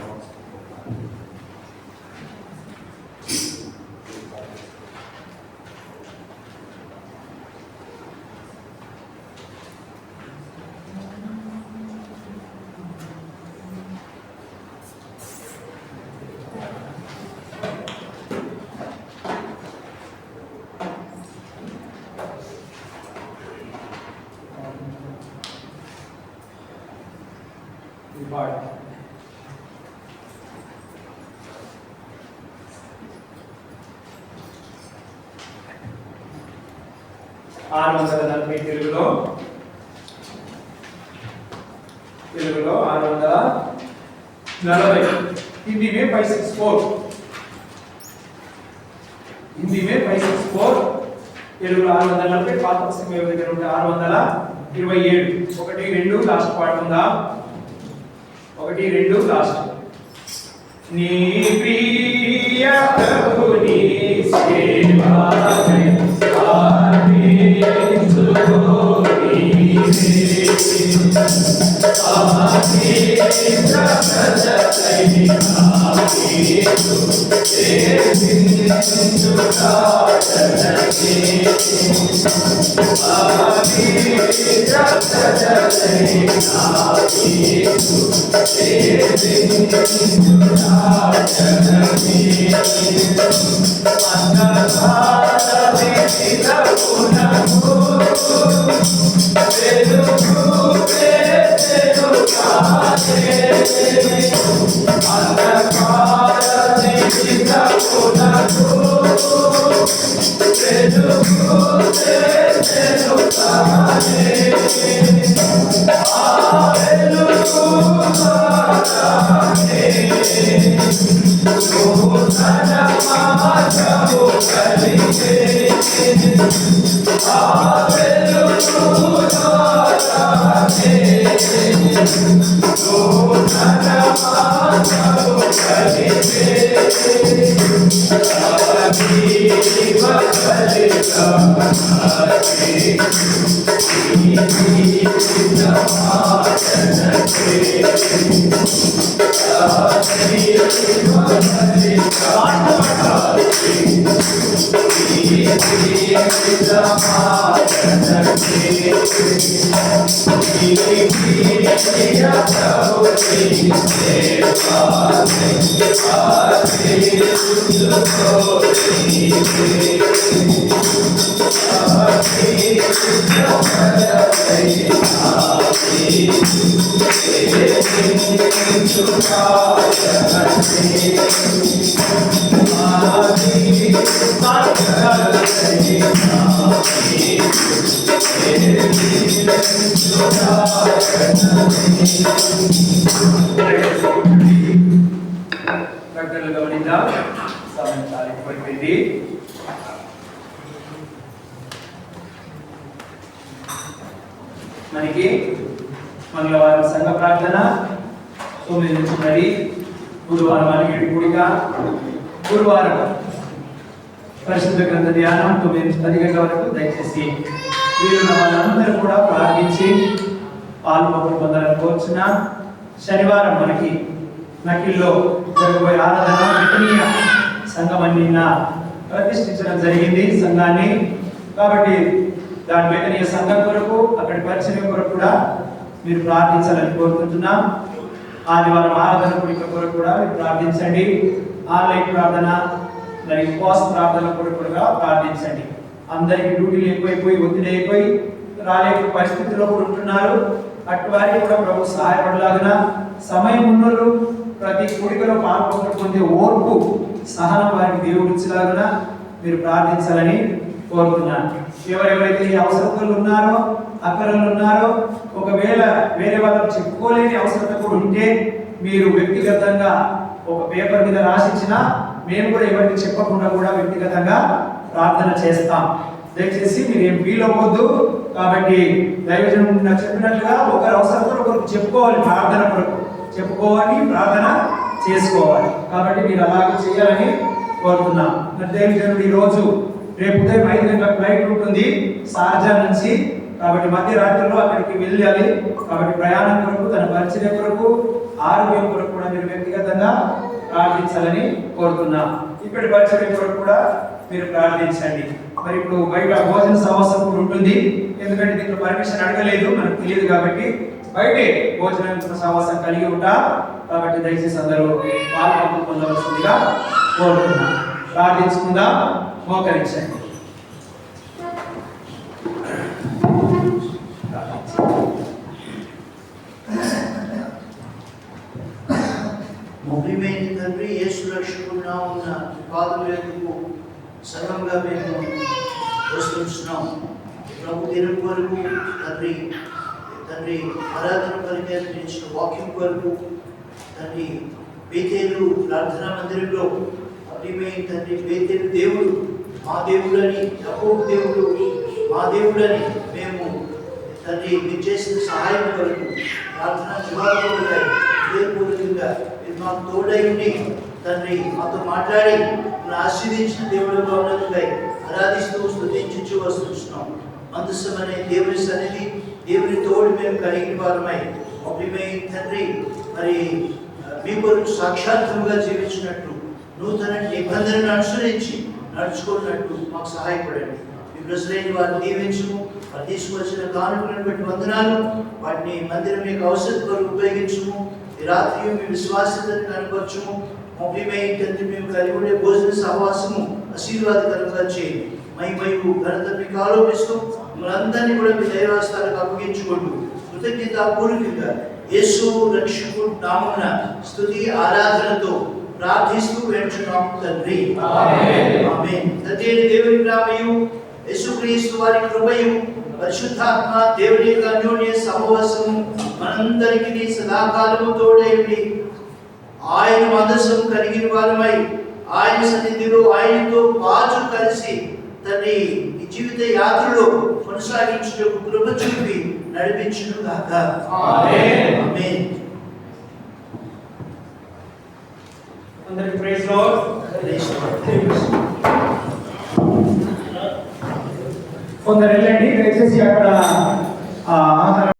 తెలుగులో 640 हिंदी में 564 తెలుగులో 640 పాత పుస్తకం దగ్గర ఉంటే 627 1 2 లాస్ట్ పార్ట్ ఉందా 1 2 లాస్ట్ నీ ప్రియ ప్రభుని సేవ ప్రకటనలు గమనిద్దాం. సమయం చాలా ఎక్కువైపోయింది. మనకి మంగళవారం సంఘ ప్రార్థన, 9 నుంచి 10, గురువారం అలిగిడి కూడిక, గురువారం పరిశుద్ధ గ్రంథ ధ్యానం 9 నుంచి 10 గంటల వరకు. దయచేసి వీరున్న వాళ్ళందరూ కూడా ప్రార్థించి పాల్పొందు పొందాలని కోరుచున్నా. శనివారం మనకి నకిల్లో జరగబోయే ఆరాధన విటనీయ సంఘం నిన్న ప్రతిష్ఠించడం జరిగింది సంఘాన్ని. కాబట్టి దాని విటనీయ సంఘం కొరకు, అక్కడి పరిచయం కొరకు కూడా మీరు ప్రార్థించాలని కోరుకుంటున్నాం. ఆదివారం ఆరాధన కూడిక కొరకు కూడా మీరు ప్రార్థించండి. ఆన్లైన్ ప్రార్థన మరియు ఉపవాస ప్రార్థన కొరకు కూడా ప్రార్థించండి. అందరికీ డ్యూటీలు ఎక్కువైపోయి ఒత్తిడి అయిపోయి రాలేక పరిస్థితిలో కూడా ఉంటున్నారు. అటు వారికి కూడా ప్రభు సహాయపడలాగిన సమయం ఉన్నోళ్ళు ప్రతి కూడికలో పాల్గొంటే ఓర్పు సహనం వారికి దేవుడు ఇచ్చేలాగిన మీరు ప్రార్థించాలని కోరుతున్నాను. ఎవరెవరైతే ఈ అవసరతలు ఉన్నారో, అక్కరలు ఉన్నారో, ఒకవేళ వేరే వాళ్ళకి చెప్పుకోలేని అవసరత కూడా ఉంటే మీరు వ్యక్తిగతంగా ఒక పేపర్ మీద రాసిచ్చినా మేము కూడా ఎవరికి చెప్పకుండా కూడా వ్యక్తిగతంగా ప్రార్థన చేస్తాం. దయచేసి మీరు ఏం ఫీల్ అవ్వద్దు. కాబట్టి దైవజనం చెప్పినట్లుగా ఒకరి అవసరతలు ఒకరికి చెప్పుకోవాలి, ప్రార్థన కొరకు చెప్పుకోవాలి, ప్రార్థన చేసుకోవాలి. కాబట్టి మీరు అలాగే చేయాలని కోరుతున్నాం. దైవజనుడు ఈ రోజు రేపు ఉదయం 5 గంటల ఫ్లైట్ ఉంటుంది షార్జా నుంచి. కాబట్టి మధ్యరాత్రిలో అక్కడికి వెళ్ళాలి. కాబట్టి ప్రయాణం కొరకు, తన పరిచయం కొరకు, ఆరోగ్యం కొరకు కూడా మీరు వ్యక్తిగతంగా ప్రార్థించాలని కోరుతున్నాం. ఇక్కడి పరిచయం కొరకు కూడా మీరు ప్రార్థించండి. మరి ఇప్పుడు బయట భోజన సమావేశం కూడా ఉంటుంది. ఎందుకంటే దీంట్లో పర్మిషన్ అడగలేదు, మనకు తెలియదు. కాబట్టి బయటే భోజనం సమావేశం కలిగి ఉంటాం. కాబట్టి దయచేసి అందరూ పాల్గొన పొందవలసిందిగా కోరుతున్నాం. ప్రార్థించుకుందాం. మోకరించండి. ముఖ్యమైన తండ్రి, యేసు రక్షకుడుగా ఉన్న పాదములకు సంఘంగా మేము వస్తున్నాం. ప్రభు దినం కొరకు తండ్రి ఆరాధన పరిచయించిన వాక్యం కొరకు తండ్రి బేతేలు ప్రార్థనా మందిరంలో అభిమేయ తండ్రి బేతేలు దేవుడు మా దేవుడని, యాకోబు దేవుడు మా దేవుడని మేము తండ్రి మీరు చేసిన సహాయం కొరకు ప్రార్థన జవాబులుగా హృదయపూర్వకంగా మీరు మాకు తోడై ఉండి తండ్రి మాతో మాట్లాడి ఆశీర్వదించిన దేవుడుగా ఉన్నట్టుగా ఆరాధిస్తూ స్తుతించు వస్తున్నాం. మందసమనే దేవుని సన్నిధి, దేవుని తోడు మేము కలిగిన వారమై అభిమేయ తండ్రి మరి మీ కొరకు సాక్షాత్తుగా జీవించినట్టు, నూతన నిబంధనను అనుసరించి నడుచుకున్నట్టు మాకు సహాయపడండి. మీ ప్రజలైన వారిని దీవించుము. వారు తీసుకొచ్చిన కానుకలను బట్టి వందనాలు. వాటిని మందిరం యొక్క అవసరం కొరకు ఉపయోగించుము. ఈ రాత్రి మీ విశ్వాసతను కనపరచుము. మహిమై తండ్రి మేము కలిగి ఉండే భోజన సహవాసము ఆశీర్వాదకరంగా చేయండి. మహిమయు ఘనత మీకు ఆరోపిస్తూ మనందరినీ కూడా మీ దైవాస్తాలకు అప్పగించుకుంటూ కృతజ్ఞతాపూర్వకంగా యేసు రక్షకుడు నామమున స్తుతి ఆరాధనతో ప్రార్థిస్తూ వేడుచున్నాము తండ్రి. ఆమేన్. తండ్రి దేవుని ప్రేమయు, యేసుక్రీస్తు వారి కృపయు, పరిశుద్ధాత్మ దేవుని యొక్క అన్యోన్య సహవాసము మనందరికీ సదాకాలము తోడై ఉండి ఆయన మందసం కలిగిన వారమై ఆయన సన్నిధిలో ఆయనతో పాటు కలిసి తండ్రి ఈ జీవిత యాత్రలో కొనసాగించుటకు కృప చూపి నడిపించును గాక. ఆమేన్. ఆమేన్. అందరికీ ప్రైజ్ లార్డ్. కొందరు వెళ్ళండి, దయచేసి అక్కడ ఆహారం